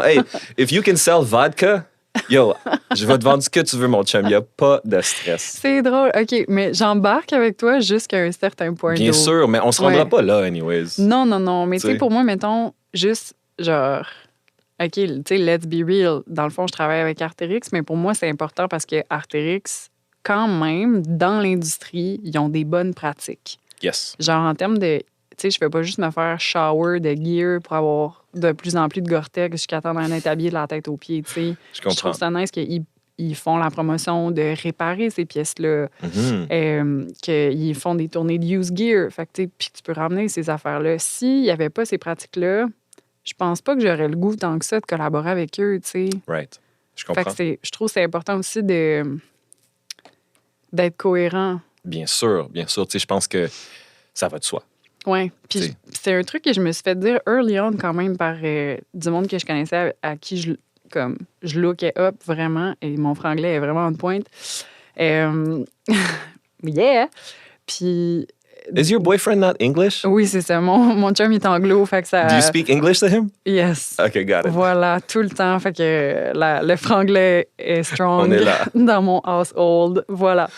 Speaker 1: Hey, if you can sell vodka, yo, je vais te vendre ce que tu veux, mon chum. Il n'y a pas de stress.
Speaker 2: C'est drôle. OK, mais j'embarque avec toi jusqu'à un certain point.
Speaker 1: Bien sûr, mais on se rendra pas là, anyways.
Speaker 2: Non. Mais tu sais, pour moi, mettons, juste, genre... OK, tu sais, let's be real. Dans le fond, je travaille avec Artérix, mais pour moi, c'est important parce que Artérix, quand même, dans l'industrie, ils ont des bonnes pratiques.
Speaker 1: Yes.
Speaker 2: Genre, en termes de... Tu sais, je fais pas juste me faire shower de gear pour avoir de plus en plus de Gore-Tex jusqu'à temps d'en être habillé de la tête aux pieds, tu sais.
Speaker 1: Je comprends.
Speaker 2: Je trouve ça nice qu'ils font la promotion de réparer ces pièces-là, qu'ils font des tournées de used gear. Fait que, tu sais, puis tu peux ramener ces affaires-là. S'il n'y avait pas ces pratiques-là, je pense pas que j'aurais le goût tant que ça de collaborer avec eux, tu sais.
Speaker 1: Right. Je comprends.
Speaker 2: Fait que je trouve que c'est important aussi d'être cohérent.
Speaker 1: Bien sûr. Tu sais, je pense que ça va de soi.
Speaker 2: Oui. Puis c'est un truc que je me suis fait dire early on quand même par du monde que je connaissais à qui je lookais up vraiment. Et mon franglais est vraiment en pointe. Yeah! Puis
Speaker 1: Is your boyfriend not English?
Speaker 2: Oui, c'est ça. Mon chum est anglo, fait que ça...
Speaker 1: Do you speak English to him?
Speaker 2: Yes.
Speaker 1: OK, got it.
Speaker 2: Voilà, tout le temps. Fait que le franglais est strong
Speaker 1: On est là.
Speaker 2: dans mon household. Voilà.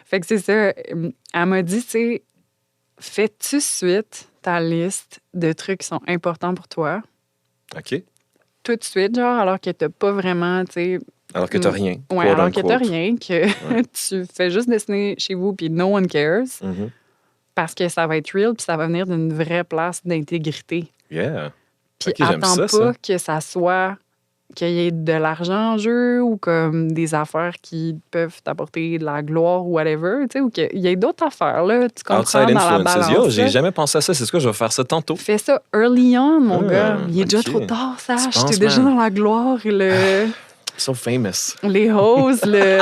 Speaker 2: Fait que c'est ça. Elle m'a dit, tu sais, fais tout de suite ta liste de trucs qui sont importants pour toi.
Speaker 1: OK.
Speaker 2: Tout de suite, genre, alors que t'as pas vraiment, tu sais...
Speaker 1: Alors que t'as rien.
Speaker 2: Ouais, alors que t'as rien, que tu fais juste dessiner chez vous puis no one cares.
Speaker 1: Mm-hmm.
Speaker 2: Parce que ça va être real puis ça va venir d'une vraie place d'intégrité.
Speaker 1: Yeah.
Speaker 2: Puis
Speaker 1: OK, j'aime
Speaker 2: attends
Speaker 1: ça,
Speaker 2: pas que ça soit... qu'il y ait de l'argent en jeu ou comme des affaires qui peuvent t'apporter de la gloire ou whatever, tu sais, ou qu'il y ait d'autres affaires, là, tu comprends,
Speaker 1: Outside
Speaker 2: dans la
Speaker 1: influences.
Speaker 2: balance.
Speaker 1: Yo, j'ai
Speaker 2: là.
Speaker 1: jamais pensé à ça. C'est ce que je vais faire ça tantôt.
Speaker 2: Fais ça early on, mon gars. Il est déjà
Speaker 1: OK.
Speaker 2: trop tard, sache.
Speaker 1: Tu penses,
Speaker 2: T'es déjà
Speaker 1: man?
Speaker 2: dans la gloire et
Speaker 1: So famous.
Speaker 2: les hoses, la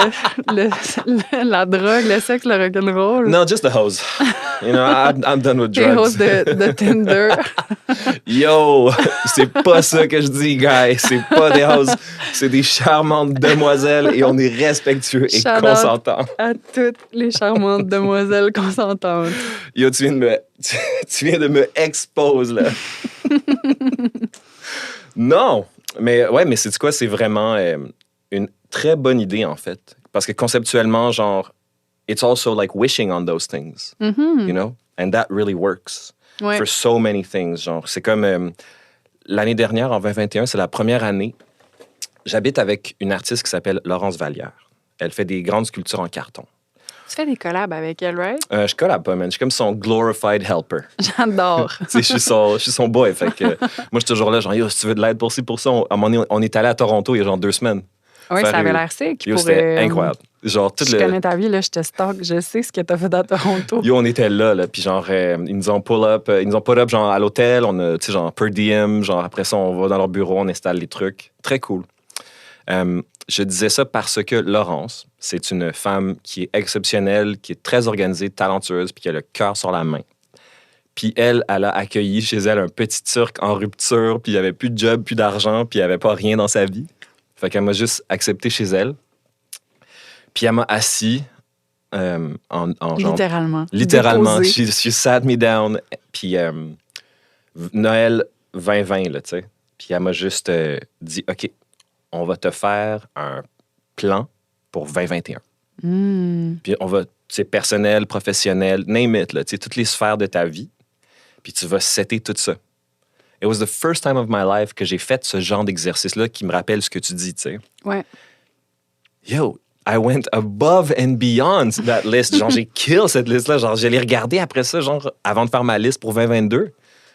Speaker 2: drogue, le sexe, le rock'n'roll.
Speaker 1: No, just the hose. You know, I'm done with
Speaker 2: Les
Speaker 1: drugs.
Speaker 2: hoses de Tinder.
Speaker 1: Yo, c'est pas ça que je dis, guys. C'est pas des hoses. C'est des charmantes demoiselles et on est respectueux et
Speaker 2: Shout out.
Speaker 1: consentants.
Speaker 2: À toutes les charmantes demoiselles consentantes.
Speaker 1: Yo, tu viens de me expose, là. Non, mais c'est quoi? C'est vraiment une très bonne idée, en fait. Parce que conceptuellement, genre, it's also like wishing on those things, you know? And that really works
Speaker 2: Ouais.
Speaker 1: for so many things. Genre, c'est comme l'année dernière, en 2021, c'est la première année. J'habite avec une artiste qui s'appelle Laurence Vallière. Elle fait des grandes sculptures en carton.
Speaker 2: Tu fais des collabs avec elle, right?
Speaker 1: Je collab pas, man. Je suis comme son glorified helper.
Speaker 2: J'adore.
Speaker 1: Tu sais, je suis son boy. Fait que, moi, je suis toujours là, genre, yo, si tu veux de l'aide pour ci, pour ça. À un moment donné, on est allé à Toronto il y a genre 2 semaines.
Speaker 2: Oui,
Speaker 1: Faire
Speaker 2: ça avait
Speaker 1: une-
Speaker 2: l'air sick.
Speaker 1: Yo,
Speaker 2: pour,
Speaker 1: c'était incroyable. Genre, tout
Speaker 2: Je
Speaker 1: le.
Speaker 2: connais ta vie, là, je te stalk, je sais ce que t'as fait à Toronto.
Speaker 1: Yo, on était là, puis genre, ils nous ont pull up, genre, à l'hôtel, on a, tu sais, genre, per diem, genre, après ça, on va dans leur bureau, on installe les trucs. Très cool. Je disais ça parce que Laurence, c'est une femme qui est exceptionnelle, qui est très organisée, talentueuse, puis qui a le cœur sur la main. Puis elle a accueilli chez elle un petit Turc en rupture, puis il n'y avait plus de job, plus d'argent, puis il n'y avait pas rien dans sa vie. Fait qu'elle m'a juste accepté chez elle. Puis elle m'a assis en genre...
Speaker 2: Littéralement.
Speaker 1: Littéralement.
Speaker 2: Déposé.
Speaker 1: She sat me down. Puis Noël 2020, là, tu sais. Puis elle m'a juste dit, OK, on va te faire un plan pour 2021. Puis on va, tu sais, personnel, professionnel, name it, là, tu sais, toutes les sphères de ta vie. Puis tu vas setter tout ça. It was the first time of my life que j'ai fait ce genre d'exercice-là qui me rappelle ce que tu dis, tu sais.
Speaker 2: Ouais.
Speaker 1: Yo, I went above and beyond that list. Genre, j'ai kill cette liste-là. Genre, je l'ai regardée après ça, genre, avant de faire ma liste pour 2022.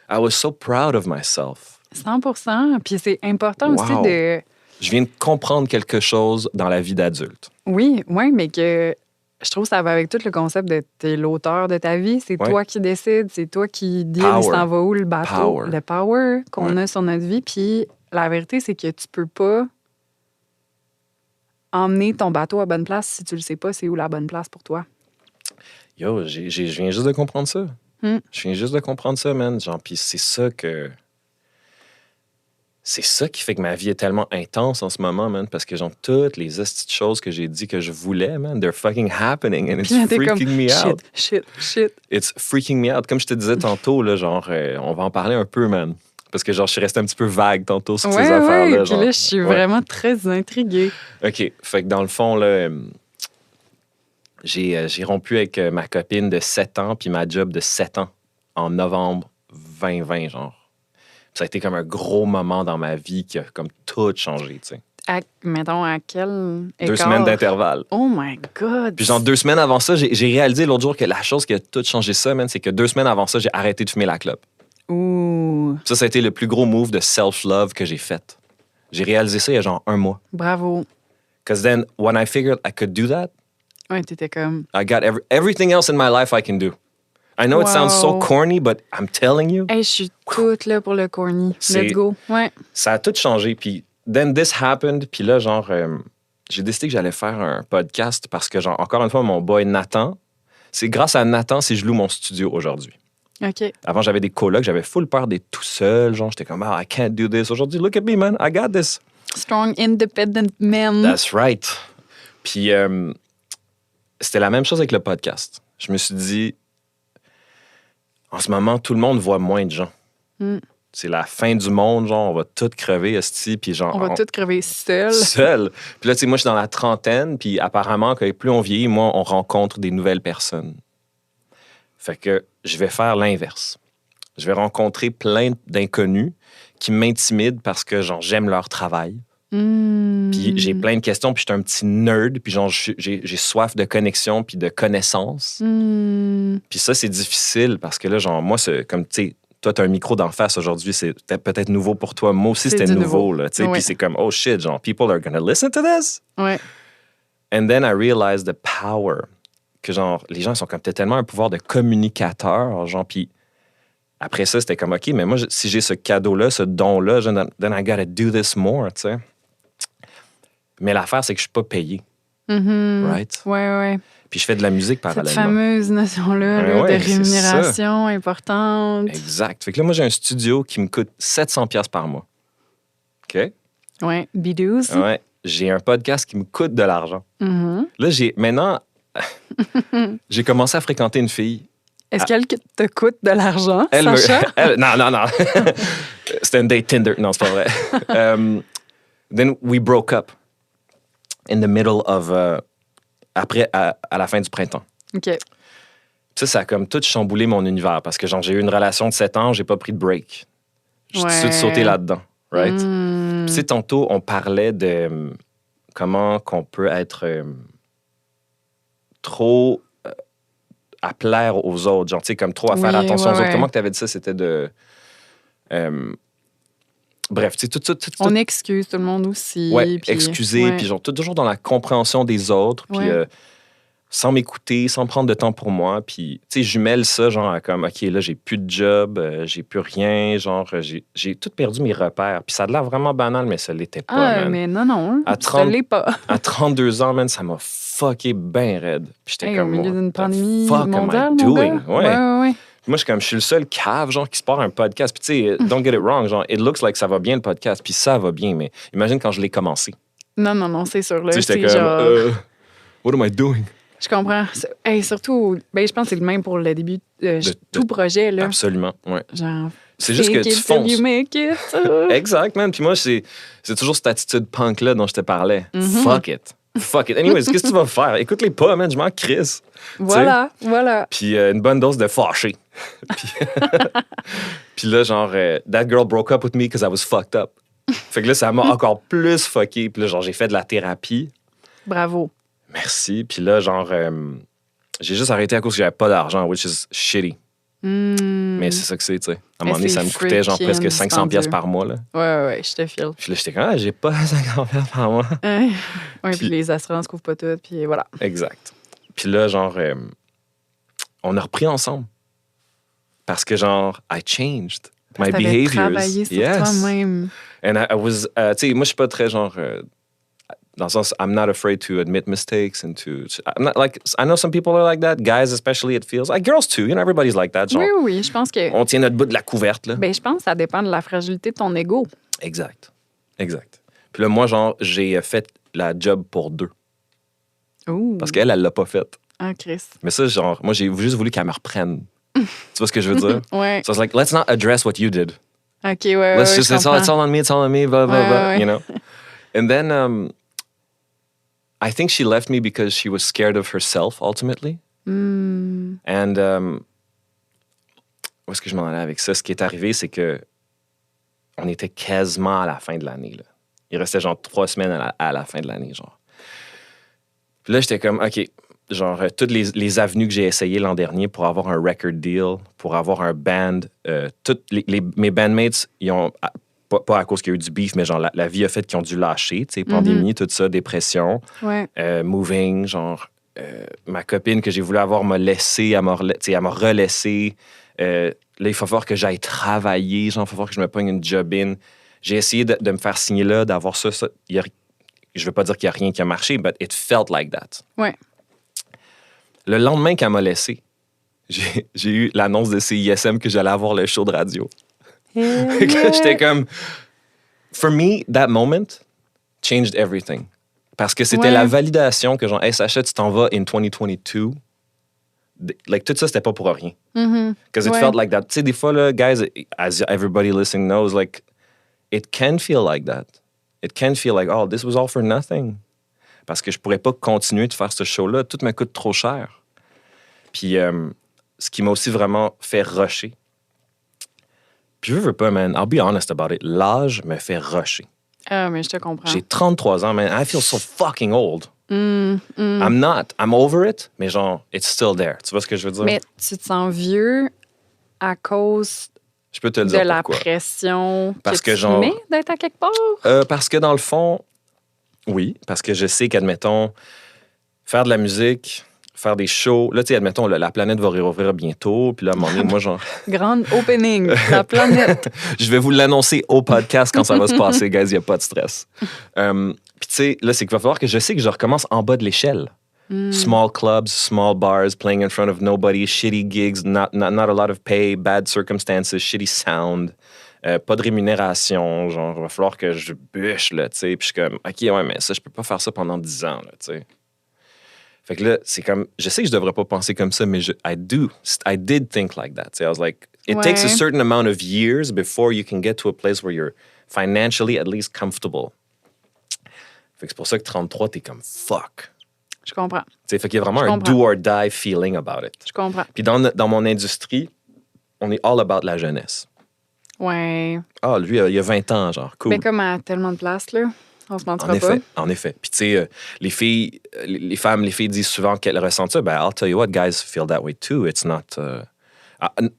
Speaker 1: I was so proud of myself.
Speaker 2: 100%. Puis c'est important aussi
Speaker 1: Wow.
Speaker 2: de...
Speaker 1: Je viens de comprendre quelque chose dans la vie d'adulte.
Speaker 2: Oui, mais que je trouve que ça va avec tout le concept de t'es l'auteur de ta vie. C'est
Speaker 1: Ouais.
Speaker 2: toi qui décides, c'est toi qui dis
Speaker 1: Power.
Speaker 2: il s'en va où le bateau.
Speaker 1: Power.
Speaker 2: Le power qu'on
Speaker 1: Ouais.
Speaker 2: a sur notre vie. Puis la vérité, c'est que tu peux pas emmener ton bateau à bonne place si tu le sais pas c'est où la bonne place pour toi.
Speaker 1: Yo, je viens juste de comprendre ça. Je viens juste de comprendre ça, man. Genre, puis c'est ça que... C'est ça qui fait que ma vie est tellement intense en ce moment, man. Parce que, genre, toutes les petites choses que j'ai dit que je voulais, man, they're fucking happening and it's
Speaker 2: Puis là, t'es
Speaker 1: freaking
Speaker 2: comme,
Speaker 1: me out.
Speaker 2: shit.
Speaker 1: It's freaking me out. Comme je te disais tantôt, là, genre, on va en parler un peu, man. Parce que, genre, je suis resté un petit peu vague tantôt sur ces affaires-là.
Speaker 2: Ouais, puis
Speaker 1: genre.
Speaker 2: là, je suis
Speaker 1: Ouais.
Speaker 2: vraiment très intriguée.
Speaker 1: OK. Fait que dans le fond, là, j'ai rompu avec ma copine de 7 ans puis ma job de 7 ans en novembre 2020, genre. Puis ça a été comme un gros moment dans ma vie qui a comme tout changé, tu sais.
Speaker 2: Mettons, à quel
Speaker 1: 2
Speaker 2: écart?
Speaker 1: semaines d'intervalle.
Speaker 2: Oh my God!
Speaker 1: Puis genre 2 semaines avant ça, j'ai réalisé l'autre jour que la chose qui a tout changé ça, man, c'est que 2 semaines avant ça, j'ai arrêté de fumer la clope.
Speaker 2: Ouh,
Speaker 1: Ça a été le plus gros move de self-love que j'ai fait. J'ai réalisé ça il y a genre 1 mois.
Speaker 2: bravo.
Speaker 1: Because then, when I figured I could do that,
Speaker 2: Ouais, t'étais comme...
Speaker 1: I got everything else in my life I can do. I know it sounds so
Speaker 2: Wow.
Speaker 1: corny, but I'm telling you,
Speaker 2: Hey, je suis toute là pour le corny.
Speaker 1: C'est-
Speaker 2: Let's go. Ouais.
Speaker 1: ça a tout changé. Puis, then this happened. Puis là, genre, j'ai décidé que j'allais faire un podcast parce que, genre, encore une fois, mon boy Nathan, c'est grâce à Nathan si je loue mon studio aujourd'hui.
Speaker 2: OK.
Speaker 1: Avant, j'avais des colocs, j'avais full peur d'être tout seul. Genre, j'étais comme, ah, I can't do this. Aujourd'hui, look at me, man, I got this.
Speaker 2: Strong, independent men.
Speaker 1: That's right. Puis, c'était la même chose avec le podcast. Je me suis dit, en ce moment, tout le monde voit moins de gens.
Speaker 2: Mm.
Speaker 1: C'est la fin du monde, genre, on va tous crever, esti, puis genre...
Speaker 2: On va tous crever seuls.
Speaker 1: Seul. Puis là, tu sais, moi, je suis dans la trentaine, puis apparemment, que plus on vieillit, moins on rencontre des nouvelles personnes. Fait que je vais faire l'inverse. Je vais rencontrer plein d'inconnus qui m'intimident parce que, genre, j'aime leur travail. Puis j'ai plein de questions, puis je suis un petit nerd, puis genre, j'ai soif de connexion puis de connaissances. Puis ça, c'est difficile parce que là, genre, moi, c'est comme, tu sais, toi, t'as un micro d'en face aujourd'hui, c'est peut-être nouveau pour toi. Moi aussi, c'était nouveau, là, tu sais. Puis c'est comme, oh shit, genre, people are gonna listen to this.
Speaker 2: Ouais.
Speaker 1: And then I realized the power. Que genre, les gens sont comme, t'as tellement un pouvoir de communicateur, genre, puis après ça, c'était comme, OK, mais moi, si j'ai ce cadeau-là, ce don-là, then I gotta do this more, tu sais. Mais l'affaire, c'est que je suis pas payé. Right?
Speaker 2: Ouais.
Speaker 1: Puis je fais de la musique parallèlement.
Speaker 2: Cette fameuse notion-là de rémunération importante.
Speaker 1: Exact. Fait que là, moi, j'ai un studio qui me coûte 700$ par mois. OK?
Speaker 2: Ouais, bidous.
Speaker 1: Ouais. J'ai un podcast qui me coûte de l'argent. Là, maintenant, j'ai commencé à fréquenter une fille.
Speaker 2: Est-ce qu'elle te coûte de l'argent,
Speaker 1: Elle
Speaker 2: Sacha?
Speaker 1: Non. C'était une date Tinder. Non, c'est pas vrai. Then we broke up in the middle of... après, à la fin du printemps.
Speaker 2: OK.
Speaker 1: Ça a comme tout chamboulé mon univers parce que genre, j'ai eu une relation de 7 ans, j'ai pas pris de break. J'ai tout de suite sauté là-dedans, right? Puis, tu sais, tantôt, on parlait de comment qu'on peut être trop à plaire aux autres, genre, tu sais, comme trop à faire attention aux autres. Comment que tu avais dit ça? C'était de... bref, tu sais, tout.
Speaker 2: On excuse tout le monde aussi.
Speaker 1: Ouais, excuser, puis genre, toujours dans la compréhension des autres, puis sans m'écouter, sans prendre de temps pour moi, puis, tu sais, jumelle ça, genre, à comme, OK, là, j'ai plus de job, j'ai plus rien, genre, j'ai tout perdu mes repères. Puis ça a l'air vraiment banal, mais ça l'était pas, man.
Speaker 2: Mais non, ça l'est pas.
Speaker 1: À 32 ans, man, ça m'a fucké bien raide. Puis j'étais comme,
Speaker 2: au milieu d'une pandémie
Speaker 1: fuck
Speaker 2: mondiale,
Speaker 1: am I doing?
Speaker 2: Ouais.
Speaker 1: Moi, je suis le seul cave, genre, qui se part un podcast. Puis, tu sais, don't get it wrong, genre, it looks like ça va bien, le podcast. Puis ça va bien, mais imagine quand je l'ai commencé.
Speaker 2: Non, c'est sûr. Là,
Speaker 1: tu sais, j'étais comme,
Speaker 2: genre...
Speaker 1: what am I doing?
Speaker 2: Je comprends. Surtout, je pense que c'est le même pour le début de tout projet, là.
Speaker 1: Absolument, ouais.
Speaker 2: Genre...
Speaker 1: C'est juste que tu fonces.
Speaker 2: You make it.
Speaker 1: Exact, man. Puis moi, c'est toujours cette attitude punk-là dont je te parlais. Fuck it. Anyways, qu'est-ce que tu vas faire? Écoute-les pas, man. Je m'en crisse.
Speaker 2: Voilà.
Speaker 1: Puis une bonne dose de fâché. Puis là, genre, that girl broke up with me because I was fucked up. Fait que là, ça m'a encore plus fucké. Puis là, genre, j'ai fait de la thérapie.
Speaker 2: Bravo.
Speaker 1: Merci. Puis là, genre, j'ai juste arrêté à cause que j'avais pas d'argent, which is shitty. Mais c'est ça que c'est, tu sais. À un moment donné, ça me coûtait genre presque 500$ par mois, là.
Speaker 2: Ouais, je te file.
Speaker 1: Puis là, j'étais comme, j'ai pas 50$ par mois.
Speaker 2: Puis les assurances couvrent pas tout, puis voilà.
Speaker 1: Exact. Puis là, genre, on a repris ensemble. Parce que, genre, I changed my behaviors.
Speaker 2: Travaillé sur toi-même.
Speaker 1: And I was, tu sais, moi, je suis pas très, genre... dans le sens, I'm not afraid to admit mistakes and to... I'm not, like, I know some people are like that. Guys, especially, it feels... Like, girls, too. You know, everybody's like that. Genre,
Speaker 2: oui, je pense que...
Speaker 1: On tient notre bout de la couverte, là.
Speaker 2: Je pense que ça dépend de la fragilité de ton ego.
Speaker 1: Exact. Puis là, moi, genre, j'ai fait la job pour 2.
Speaker 2: Ooh.
Speaker 1: Parce qu'elle l'a pas faite.
Speaker 2: Ah, Chris.
Speaker 1: Mais ça, genre, moi, j'ai juste voulu qu'elle me reprenne. Tu vois ce que je veux dire?
Speaker 2: Ouais.
Speaker 1: So I was like, let's not address what you did.
Speaker 2: OK, ouais,
Speaker 1: Let's just, it's all on me, blah, blah, blah, you know? And then... I think she left me because she was scared of herself, ultimately. And où est-ce que je m'en allais avec ça? Ce qui est arrivé, c'est que on était quasiment à la fin de l'année. Là. Il restait genre 3 semaines à la fin de l'année, genre. Puis là, j'étais comme, OK, genre, toutes les avenues que j'ai essayées l'an dernier pour avoir un record deal, pour avoir un band, mes bandmates, ils ont... Pas à cause qu'il y a eu du beef, mais genre la vie a fait qu'ils ont dû lâcher, tu sais, pandémie, tout ça, dépression, moving, genre, ma copine que j'ai voulu avoir m'a laissé, elle m'a relaissé. Là, il faut falloir que j'aille travailler, genre, il faut falloir que je me pogne une job-in. J'ai essayé de me faire signer là, d'avoir ça. Je veux pas dire qu'il y a rien qui a marché, but it felt like that.
Speaker 2: Ouais.
Speaker 1: Le lendemain qu'elle m'a laissé, j'ai eu l'annonce de CISM que j'allais avoir le show de radio. J'étais comme... For me, that moment changed everything. Parce que c'était la validation que genre, hey, Sacha, tu t'en vas in 2022. Like, tout ça, c'était pas pour rien.
Speaker 2: Mhm.
Speaker 1: Because it
Speaker 2: Ouais.
Speaker 1: felt like that. Tu sais, des fois, là, guys, as everybody listening knows, like, it can feel like that. It can feel like, oh, this was all for nothing. Parce que je pourrais pas continuer de faire ce show-là. Tout me coûte trop cher. Puis, ce qui m'a aussi vraiment fait rusher. Puis, je veux pas, man. I'll be honest about it. L'âge me fait rusher.
Speaker 2: Ah, mais je te comprends.
Speaker 1: J'ai 33 ans, man. I feel so fucking old.
Speaker 2: Mm, mm.
Speaker 1: I'm not. I'm over it, mais genre, it's still there. Tu vois ce que je veux dire?
Speaker 2: Mais tu te sens vieux à cause
Speaker 1: Je peux te le
Speaker 2: de
Speaker 1: dire
Speaker 2: la
Speaker 1: pourquoi.
Speaker 2: pression
Speaker 1: Parce
Speaker 2: que
Speaker 1: que
Speaker 2: tu
Speaker 1: genre-
Speaker 2: mets d'être à quelque part?
Speaker 1: Parce que dans le fond, oui, parce que je sais qu'admettons, faire de la musique, faire des shows, là, tu sais, admettons, la planète va réouvrir bientôt, puis là, à un moment donné, moi, genre,
Speaker 2: Grande opening, la planète.
Speaker 1: je vais vous l'annoncer au podcast quand ça va se passer, guys, il n'y a pas de stress. Puis, tu sais, là, c'est qu'il va falloir que je sais que je recommence en bas de l'échelle. Small clubs, small bars, playing in front of nobody, shitty gigs, not a lot of pay, bad circumstances, shitty sound, pas de rémunération. Genre, il va falloir que je bûche, là, tu sais. Puis je suis comme, OK, ouais, mais ça, je peux pas faire ça pendant 10 ans, là, tu sais. Fait que là, c'est comme, je sais que je devrais pas penser comme ça, mais I did think like that. Tu sais, I was like, it takes a
Speaker 2: Ouais.
Speaker 1: certain amount of years before you can get to a place where you're financially at least comfortable. Fait que c'est pour ça que 33, t'es comme, fuck.
Speaker 2: Je comprends.
Speaker 1: Tu sais, fait qu'il y a vraiment
Speaker 2: Je
Speaker 1: un
Speaker 2: comprends.
Speaker 1: do or die feeling about it.
Speaker 2: Je comprends.
Speaker 1: Puis dans mon industrie, on est all about la jeunesse.
Speaker 2: Ouais.
Speaker 1: Ah, lui, il y a 20 ans, genre, cool.
Speaker 2: Mais comme à tellement de places, là, on se mentira
Speaker 1: En
Speaker 2: pas.
Speaker 1: effet, en effet. Puis tu sais, les filles, les femmes, les filles disent souvent qu'elles ressentent ça. Ben, I'll tell you what, guys feel that way too. It's not...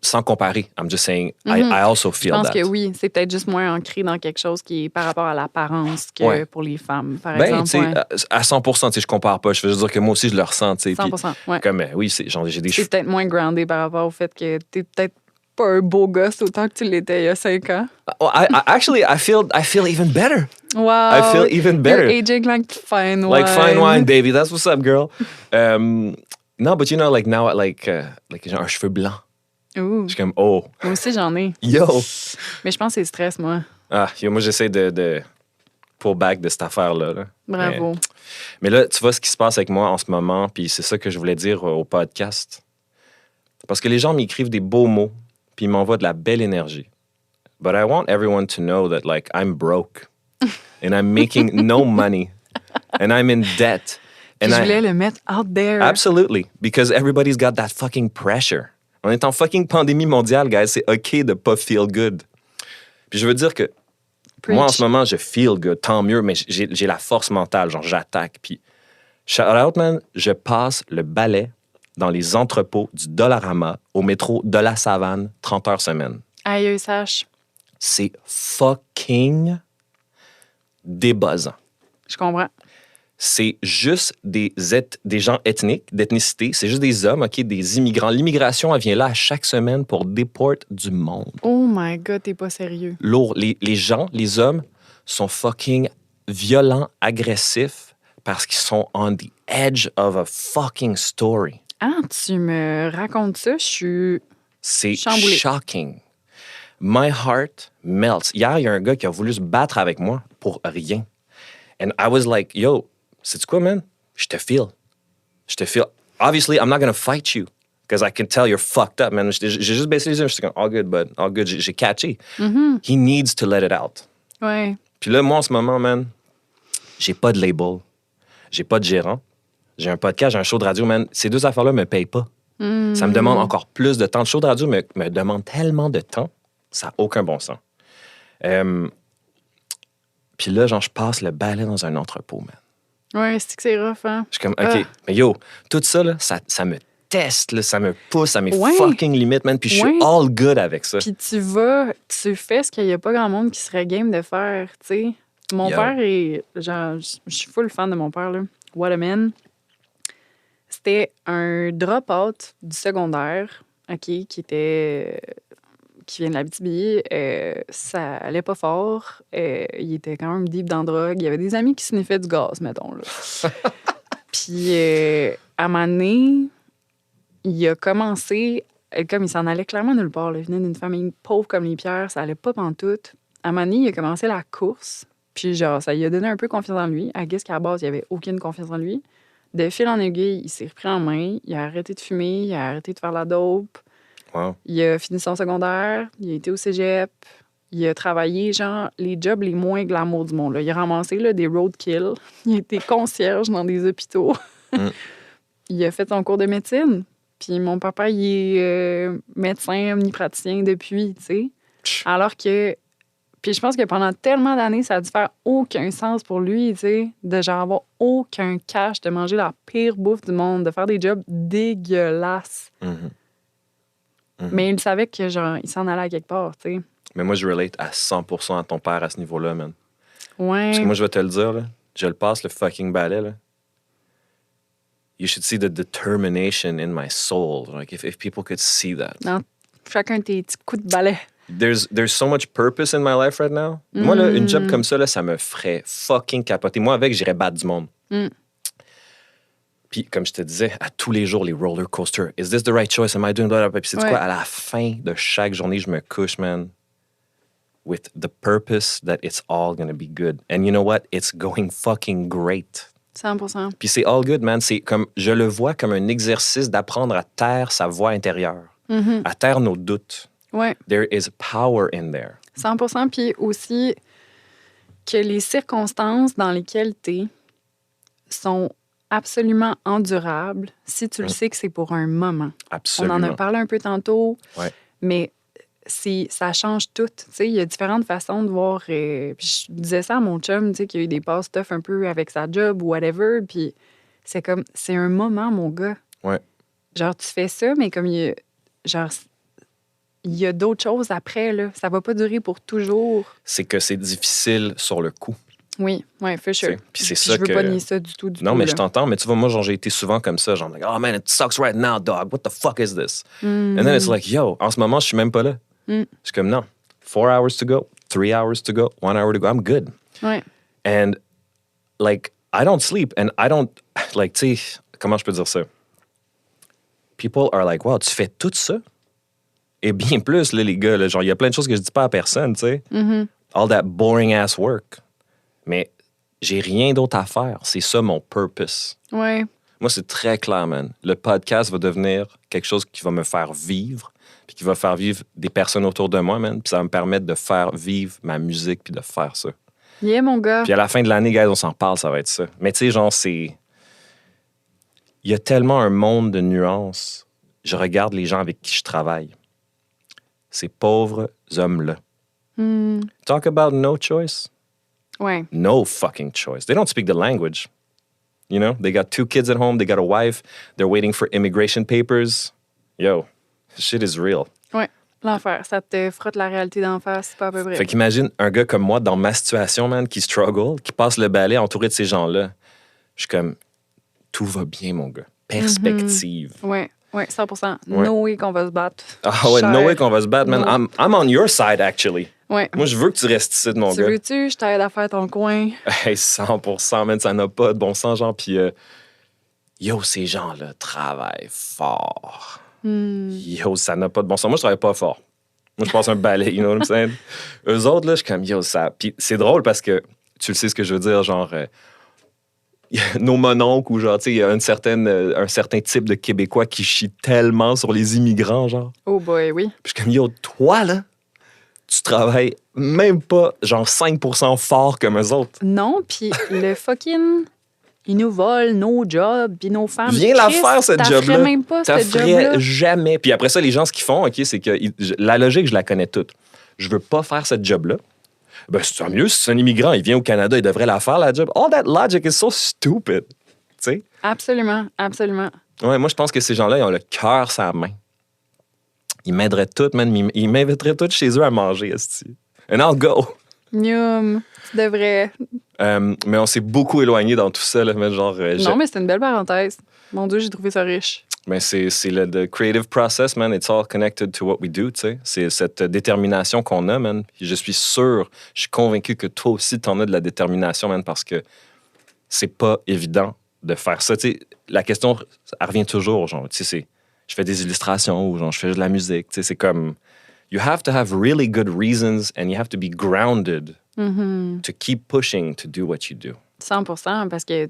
Speaker 1: sans comparer, I'm just saying, I also
Speaker 2: Je
Speaker 1: feel
Speaker 2: pense
Speaker 1: that.
Speaker 2: que oui, c'est peut-être juste moins ancré dans quelque chose qui est par rapport à l'apparence que
Speaker 1: Ouais.
Speaker 2: pour les femmes, par
Speaker 1: Ben, tu
Speaker 2: exemple.
Speaker 1: sais,
Speaker 2: Ouais.
Speaker 1: à 100%, tu sais, je compare pas. Je veux juste dire que moi aussi, je le ressens, tu sais. Puis
Speaker 2: 100%. Ouais.
Speaker 1: comme, oui, genre, j'ai des cheveux.
Speaker 2: C'est peut-être moins groundé par rapport au fait que t'es peut-être pas un beau gosse autant que tu l'étais il y a 5 ans.
Speaker 1: Oh, actually, I feel even better.
Speaker 2: Wow!
Speaker 1: I feel even better.
Speaker 2: You're aging like fine wine.
Speaker 1: Like fine wine, baby. That's what's up, girl. No, but you know, like now, like genre un cheveu blanc.
Speaker 2: Ouh.
Speaker 1: Je suis comme, oh,
Speaker 2: Moi aussi, j'en ai.
Speaker 1: yo.
Speaker 2: Mais je pense que c'est le stress, moi.
Speaker 1: Ah, yo, moi, j'essaie de pull back de cette affaire-là. Là.
Speaker 2: Bravo.
Speaker 1: Mais là, tu vois ce qui se passe avec moi en ce moment, puis c'est ça que je voulais dire au podcast. Parce que les gens m'écrivent des beaux mots, puis ils m'envoient de la belle énergie. But I want everyone to know that, like, I'm broke. And I'm making no money. And I'm in debt.
Speaker 2: Puis je voulais le mettre out there.
Speaker 1: Absolutely. Because everybody's got that fucking pressure. On est en fucking pandémie mondiale, guys. C'est OK de pas feel good. Puis je veux dire que moi, en ce moment, je feel good. Tant mieux, mais j'ai la force mentale. Genre, j'attaque. Puis, shout out, man, je passe le balai dans les entrepôts du Dollarama au métro de la Savane 30 heures semaine.
Speaker 2: Aïe, sache.
Speaker 1: C'est fucking débuzzant.
Speaker 2: Je comprends.
Speaker 1: C'est juste des gens ethniques, d'ethnicité. C'est juste des hommes, OK, des immigrants. L'immigration, elle vient là à chaque semaine pour déporter du monde.
Speaker 2: Oh my God, t'es pas sérieux.
Speaker 1: Lourd. Les gens, les hommes, sont fucking violents, agressifs parce qu'ils sont on the edge of a fucking story.
Speaker 2: Ah, tu me racontes ça, je suis...
Speaker 1: C'est
Speaker 2: chamboulée.
Speaker 1: shocking. My heart melts. Hier, il y a un gars qui a voulu se battre avec moi pour rien. And I was like, yo, sais-tu quoi, man? Je te feel. Obviously, I'm not gonna fight you because I can tell you're fucked up, man. J'ai juste baissé les yeux. Je suis comme, all good, bud. All good. J'ai catché. He needs to let it out.
Speaker 2: Ouais.
Speaker 1: Puis là, moi, en ce moment, man, j'ai pas de label. J'ai pas de gérant. J'ai un podcast, j'ai un show de radio, man. Ces deux affaires-là me payent pas. Ça me demande encore plus de temps. Le show de radio me demande tellement de temps. Ça n'a aucun bon sens. Puis là, genre, je passe le balai dans un entrepôt, man.
Speaker 2: Ouais, c'est que c'est rough, hein?
Speaker 1: Je suis comme, OK, mais yo, tout ça, là, ça me teste, là, ça me pousse à mes
Speaker 2: Ouais.
Speaker 1: fucking limites, man. Puis je suis
Speaker 2: Ouais.
Speaker 1: all good avec ça.
Speaker 2: Puis tu fais ce qu'il n'y a pas grand monde qui serait game de faire, tu sais. Mon
Speaker 1: Yo.
Speaker 2: père est... Genre, je suis full fan de mon père, là. What a man. C'était un drop-out du secondaire, OK, qui vient de l'Abitibi. Ça allait pas fort. Il était quand même deep dans la drogue. Il y avait des amis qui sniffaient du gaz, mettons, là. Puis, à un moment donné, il a commencé... Comme il s'en allait clairement nulle part, là. Il venait d'une famille pauvre comme les pierres. Ça allait pas pantoute. À un moment donné, il a commencé la course. Puis, genre, ça lui a donné un peu confiance en lui. I guess qu'à la base, il avait aucune confiance en lui. de fil en aiguille, il s'est repris en main, il a arrêté de fumer, il a arrêté de faire la dope.
Speaker 1: Wow.
Speaker 2: Il a fini son secondaire, il a été au cégep, il a travaillé, genre, les jobs les moins glamour du monde. Là. Il a ramassé là, des roadkill, il a été concierge dans des hôpitaux. Il a fait son cours de médecine. Puis mon papa, il est médecin omnipraticien depuis, tu sais. Alors que... Puis je pense que pendant tellement d'années, ça a dû faire aucun sens pour lui, tu sais, de genre avoir aucun cash, de manger la pire bouffe du monde, de faire des jobs dégueulasses. Mais il savait que genre il s'en allait à quelque part, tu sais.
Speaker 1: Mais moi, je relate à 100% à ton père à ce niveau-là, man.
Speaker 2: Ouais.
Speaker 1: Parce que moi, je vais te le dire, là, je le passe, le fucking balai, là. You should see the determination in my soul. Like, if people could see that.
Speaker 2: Dans chacun de tes petits coups de balai.
Speaker 1: There's so much purpose in my life right now. Moi, là, une job comme ça, là, ça me ferait fucking capoter. Moi, avec, j'irais battre du monde. Puis, comme je te disais, à tous les jours, les roller coasters. Is this the right choice? Am I doing blah, blah, blah? Puis, c'est quoi? À la fin de chaque journée, je me couche, man, with the purpose that it's all gonna be good. And you know what? It's going fucking great.
Speaker 2: 100%.
Speaker 1: Puis c'est all good, man. C'est comme, je le vois comme un exercice d'apprendre à taire sa voix intérieure, à taire nos doutes.
Speaker 2: Ouais.
Speaker 1: There is power in there.
Speaker 2: 100%. Puis aussi que les circonstances dans lesquelles tu es sont absolument endurables si tu le sais que c'est pour un moment.
Speaker 1: Absolument.
Speaker 2: On en a parlé un peu tantôt,
Speaker 1: Ouais.
Speaker 2: mais ça change tout. Tu sais, il y a différentes façons de voir. Puis je disais ça à mon chum, tu sais, qui a eu des passes tough un peu avec sa job ou whatever. Puis c'est comme, c'est un moment, mon gars.
Speaker 1: Ouais.
Speaker 2: Genre, tu fais ça, mais comme il y a d'autres choses après, là. Ça va pas durer pour toujours.
Speaker 1: C'est que c'est difficile sur le coup.
Speaker 2: Oui, for sure.
Speaker 1: Puis c'est
Speaker 2: Puis
Speaker 1: ça
Speaker 2: je veux
Speaker 1: que...
Speaker 2: pas nier ça du tout,
Speaker 1: Non, mais
Speaker 2: là.
Speaker 1: je t'entends, mais tu vois, moi, genre, j'ai été souvent comme ça, genre, like, oh man, it sucks right now, dog. What the fuck is this? And then it's like, yo, en ce moment, je suis même pas là. Je suis comme, non, 4 hours to go, 3 hours to go, 1 hour to go, I'm good.
Speaker 2: Ouais.
Speaker 1: And, like, I don't sleep, and I don't, like, tu sais, comment je peux dire ça? People are like, wow, tu fais tout ça? Et bien plus, là, les gars, là, genre, il y a plein de choses que je dis pas à personne, tu sais. All that boring ass work. Mais j'ai rien d'autre à faire. C'est ça mon purpose.
Speaker 2: Ouais.
Speaker 1: Moi, c'est très clair, man. Le podcast va devenir quelque chose qui va me faire vivre, puis qui va faire vivre des personnes autour de moi, man. Puis ça va me permettre de faire vivre ma musique, puis de faire ça.
Speaker 2: Yeah, mon gars.
Speaker 1: Puis à la fin de l'année, guys, on s'en parle, ça va être ça. Mais tu sais, genre, c'est... Il y a tellement un monde de nuances. Je regarde les gens avec qui je travaille. Ces pauvres hommes-là. Talk about no choice.
Speaker 2: Ouais.
Speaker 1: No fucking choice. They don't speak the language. You know, they got 2 kids at home, they got a wife, they're waiting for immigration papers. Yo, shit is real.
Speaker 2: Ouais. L'enfer. Ça te frotte la réalité d'en face, c'est pas à peu près.
Speaker 1: Fait qu'imagine un gars comme moi, dans ma situation, man, qui struggle, qui passe le balai entouré de ces gens-là. Je suis comme, tout va bien, mon gars. Perspective.
Speaker 2: Ouais, 100%.
Speaker 1: Ouais.
Speaker 2: No way qu'on va se battre.
Speaker 1: Ah ouais,
Speaker 2: Cher.
Speaker 1: no way qu'on va se battre, man.
Speaker 2: No.
Speaker 1: I'm on your side, actually.
Speaker 2: Ouais.
Speaker 1: Moi, je veux que tu restes ici, mon
Speaker 2: Tu
Speaker 1: gars.
Speaker 2: veux-tu, je t'aide à faire ton coin?
Speaker 1: Hey, 100%, man, ça n'a pas de bon sens, genre. Puis, yo, ces gens-là travaillent fort. Yo, ça n'a pas de bon sens. Moi, je travaille pas fort. Moi, je passe un balai, you know what I'm saying? Eux autres, là, je suis comme, yo, ça... Puis c'est drôle parce que, tu le sais ce que je veux dire, genre... nos mononcles ou genre, tu sais, il y a un certain type de Québécois qui chie tellement sur les immigrants, genre.
Speaker 2: Oh boy, oui.
Speaker 1: Puis je suis comme, yo, toi, là, tu travailles même pas, genre, 5% fort comme eux autres.
Speaker 2: Non, puis le fucking... Ils nous volent nos jobs, puis nos femmes.
Speaker 1: Viens la
Speaker 2: Christ,
Speaker 1: faire, cette
Speaker 2: t'as
Speaker 1: job-là.
Speaker 2: ferais même pas,
Speaker 1: T'as
Speaker 2: cette
Speaker 1: ferais
Speaker 2: job-là.
Speaker 1: jamais. Puis après ça, les gens, ce qu'ils font, OK, c'est que la logique, je la connais toute. Je veux pas faire cette job-là. Ben, c'est tant mieux, si c'est un immigrant, il vient au Canada, il devrait la faire, la job. All that logic is so stupid. Tu sais?
Speaker 2: Absolument, absolument.
Speaker 1: Ouais, moi, je pense que ces gens-là, ils ont le cœur sur la main. Ils m'aideraient tous, man. Ils m'inviteraient tous chez eux à manger, esti. And I'll go.
Speaker 2: Yum, tu devrais.
Speaker 1: Mais on s'est beaucoup éloigné dans tout ça, là, mais genre...
Speaker 2: Non, mais c'est une belle parenthèse. Mon Dieu, j'ai trouvé ça riche.
Speaker 1: Mais c'est le the creative process, man. It's all connected to what we do, tu sais. C'est cette détermination qu'on a, man. Puis je suis sûr, je suis convaincu que toi aussi, t'en as de la détermination, man, parce que c'est pas évident de faire ça. Tu sais, la question, elle revient toujours, genre, tu sais, je fais des illustrations ou genre, je fais de la musique, tu sais, c'est comme... You have to have really good reasons and you have to be grounded to keep pushing to do what you do.
Speaker 2: 100%, parce que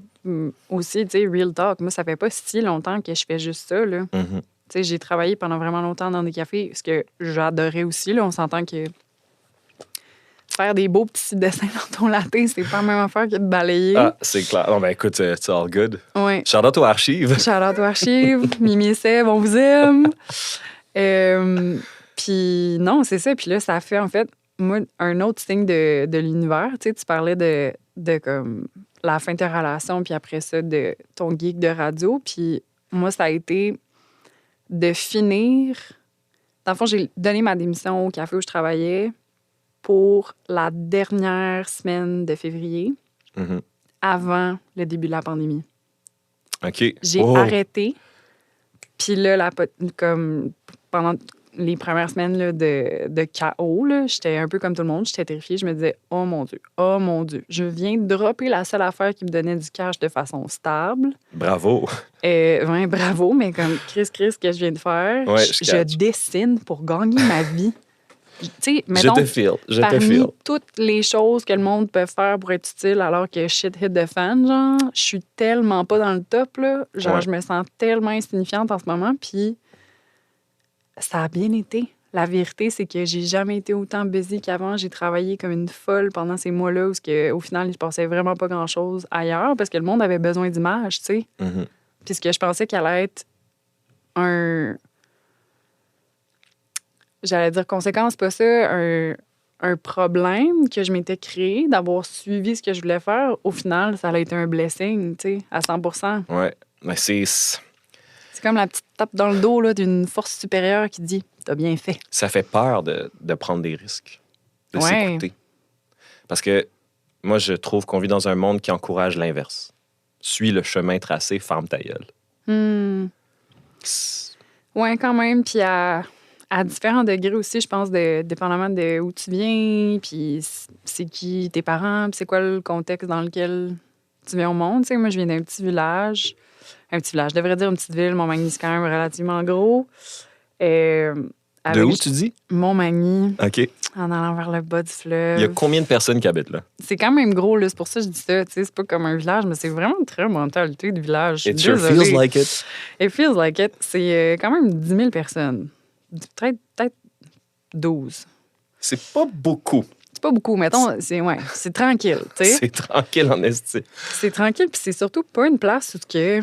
Speaker 2: aussi, tu sais, real talk, moi, ça fait pas si longtemps que je fais juste ça, là.
Speaker 1: Mhm.
Speaker 2: Tu sais, j'ai travaillé pendant vraiment longtemps dans des cafés, ce que j'adorais aussi, là. On s'entend que faire des beaux petits dessins dans ton latte, c'est pas la même affaire que de balayer.
Speaker 1: Ah, c'est clair. Non, ben écoute, it's all good.
Speaker 2: Ouais.
Speaker 1: Shout out aux archives.
Speaker 2: Shout out aux archives. Mimi et Seb, on vous aime. Puis non, c'est ça. Puis là, ça fait, en fait, moi, un autre signe de l'univers. Tu sais, tu parlais de comme la fin de ta relation, puis après ça, de ton geek de radio. Puis moi, ça a été de finir... Dans le fond, j'ai donné ma démission au café où je travaillais pour la dernière semaine de février,
Speaker 1: Mhm.
Speaker 2: avant le début de la pandémie.
Speaker 1: OK.
Speaker 2: J'ai arrêté. Puis là, comme pendant les premières semaines là, de chaos, là, j'étais un peu comme tout le monde. J'étais terrifiée. Je me disais, oh mon Dieu, je viens de dropper la seule affaire qui me donnait du cash de façon stable.
Speaker 1: Bravo.
Speaker 2: Ouais, bravo, mais comme Chris, que je viens de faire,
Speaker 1: Ouais,
Speaker 2: je dessine pour gagner ma vie. Tu sais, mettons,
Speaker 1: je te
Speaker 2: parmi
Speaker 1: feel.
Speaker 2: toutes les choses que le monde peut faire pour être utile alors que shit hit the fan, genre, je suis tellement pas dans le top, là. Genre,
Speaker 1: Ouais.
Speaker 2: je me sens tellement insignifiante en ce moment, puis ça a bien été. La vérité, c'est que j'ai jamais été autant busy qu'avant. J'ai travaillé comme une folle pendant ces mois-là où, au final, il se passait vraiment pas grand-chose ailleurs parce que le monde avait besoin d'images, tu sais.
Speaker 1: Mhm.
Speaker 2: Puis ce que je pensais qu'elle allait être j'allais dire conséquence, pas ça, un problème que je m'étais créé d'avoir suivi ce que je voulais faire, au final, ça a été un blessing, tu sais, à 100%.
Speaker 1: Ouais. Mais c'est...
Speaker 2: C'est comme la petite tape dans le dos là, d'une force supérieure qui dit « T'as bien fait ».
Speaker 1: Ça fait peur de prendre des risques, de
Speaker 2: Ouais.
Speaker 1: s'écouter. Parce que moi, je trouve qu'on vit dans un monde qui encourage l'inverse. Suis le chemin tracé, ferme ta gueule.
Speaker 2: Ouais, quand même. Puis à différents degrés aussi, je pense, dépendamment de où tu viens, puis c'est qui tes parents, puis c'est quoi le contexte dans lequel tu viens au monde. Tu sais, moi, je viens d'un petit village. Je devrais dire une petite ville. Montmagny, c'est quand même relativement gros.
Speaker 1: De où tu dis?
Speaker 2: Montmagny,
Speaker 1: OK.
Speaker 2: en allant vers le bas du fleuve.
Speaker 1: Il y a combien de personnes qui habitent là?
Speaker 2: C'est quand même gros, là. C'est pour ça que je dis ça. Tu sais, c'est pas comme un village, mais c'est vraiment une très mentalité de village.
Speaker 1: It sure
Speaker 2: Désolée.
Speaker 1: feels like it.
Speaker 2: It feels like it. C'est quand même 10 000 personnes. Peut-être 12.
Speaker 1: C'est pas beaucoup.
Speaker 2: C'est pas beaucoup, mettons. C'est tranquille, tu sais.
Speaker 1: C'est tranquille en esti.
Speaker 2: C'est tranquille, puis c'est surtout pas une place où que,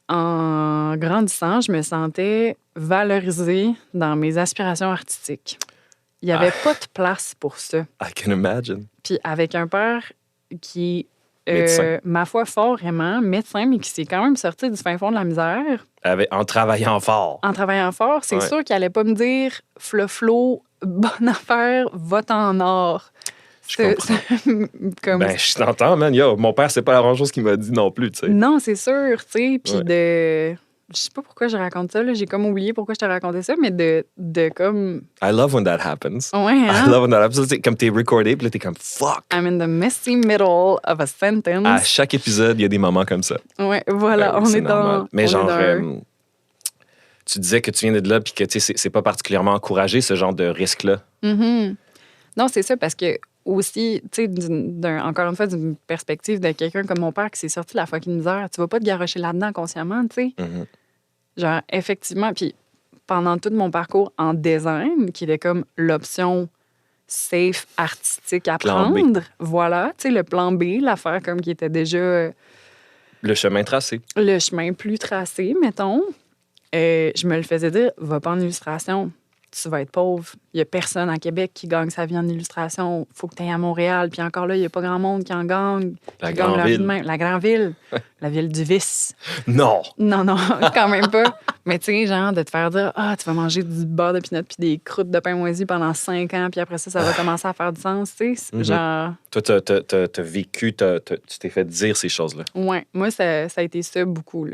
Speaker 2: en grandissant, je me sentais valorisée dans mes aspirations artistiques. Il n'y avait pas de place pour ça.
Speaker 1: I can imagine.
Speaker 2: Puis avec un père qui
Speaker 1: Médecin.
Speaker 2: ma foi, fort vraiment, médecin, mais qui s'est quand même sorti du fin fond de la misère.
Speaker 1: En travaillant fort.
Speaker 2: En travaillant fort, c'est
Speaker 1: Ouais.
Speaker 2: sûr qu'il allait pas me dire « Flo, bonne affaire, va-t'en en or ».
Speaker 1: Je comprends.
Speaker 2: Comme...
Speaker 1: Ben, je t'entends, man. Yo, mon père, c'est pas la grande chose qu'il m'a dit non plus, tu sais.
Speaker 2: Non, c'est sûr, tu sais. Puis
Speaker 1: Ouais.
Speaker 2: je sais pas pourquoi je raconte ça, là. J'ai comme oublié pourquoi je te racontais ça, mais de comme...
Speaker 1: I love when that happens.
Speaker 2: Ouais,
Speaker 1: I
Speaker 2: hein?
Speaker 1: love when that happens. C'est comme t'es recordé, puis là, t'es comme fuck.
Speaker 2: I'm in the messy middle of a sentence.
Speaker 1: À chaque épisode, il y a des moments comme ça.
Speaker 2: Ouais, voilà,
Speaker 1: Ben oui,
Speaker 2: on
Speaker 1: c'est
Speaker 2: est
Speaker 1: normal.
Speaker 2: dans...
Speaker 1: Mais
Speaker 2: on est
Speaker 1: genre,
Speaker 2: dans-
Speaker 1: tu disais que tu viens de là, puis que tu sais, c'est pas particulièrement encouragé, ce genre de risque-là.
Speaker 2: Mhm. Non, c'est ça, parce que aussi, tu sais, encore une fois, d'une perspective de quelqu'un comme mon père qui s'est sorti de la fucking misère, tu vas pas te garrocher là-dedans consciemment, tu sais.
Speaker 1: Mhm.
Speaker 2: Genre, effectivement, puis pendant tout mon parcours en design, qui était comme l'option safe, artistique à
Speaker 1: Plan B.
Speaker 2: prendre, voilà, tu sais, le plan B, l'affaire comme qui était déjà
Speaker 1: Le chemin tracé.
Speaker 2: le chemin plus tracé, mettons, je me le faisais dire, va pas en illustration, tu vas être pauvre. Il y a personne à Québec qui gagne sa vie en illustration. Faut que tu ailles à Montréal. Puis encore là, il y a pas grand monde qui en gagne.
Speaker 1: La
Speaker 2: qui gagne
Speaker 1: grande
Speaker 2: leur vie de
Speaker 1: ville.
Speaker 2: même. La grande ville. La ville du vice.
Speaker 1: Non!
Speaker 2: Non, quand même pas. Mais tu sais, genre, de te faire dire, tu vas manger du beurre de pinot puis des croûtes de pain moisi pendant 5 ans, puis après ça va commencer à faire du sens, tu sais.
Speaker 1: Mhm.
Speaker 2: Genre,
Speaker 1: Toi, t'as vécu, tu t'es fait dire ces choses-là.
Speaker 2: ouais. Moi, ça a été ça beaucoup,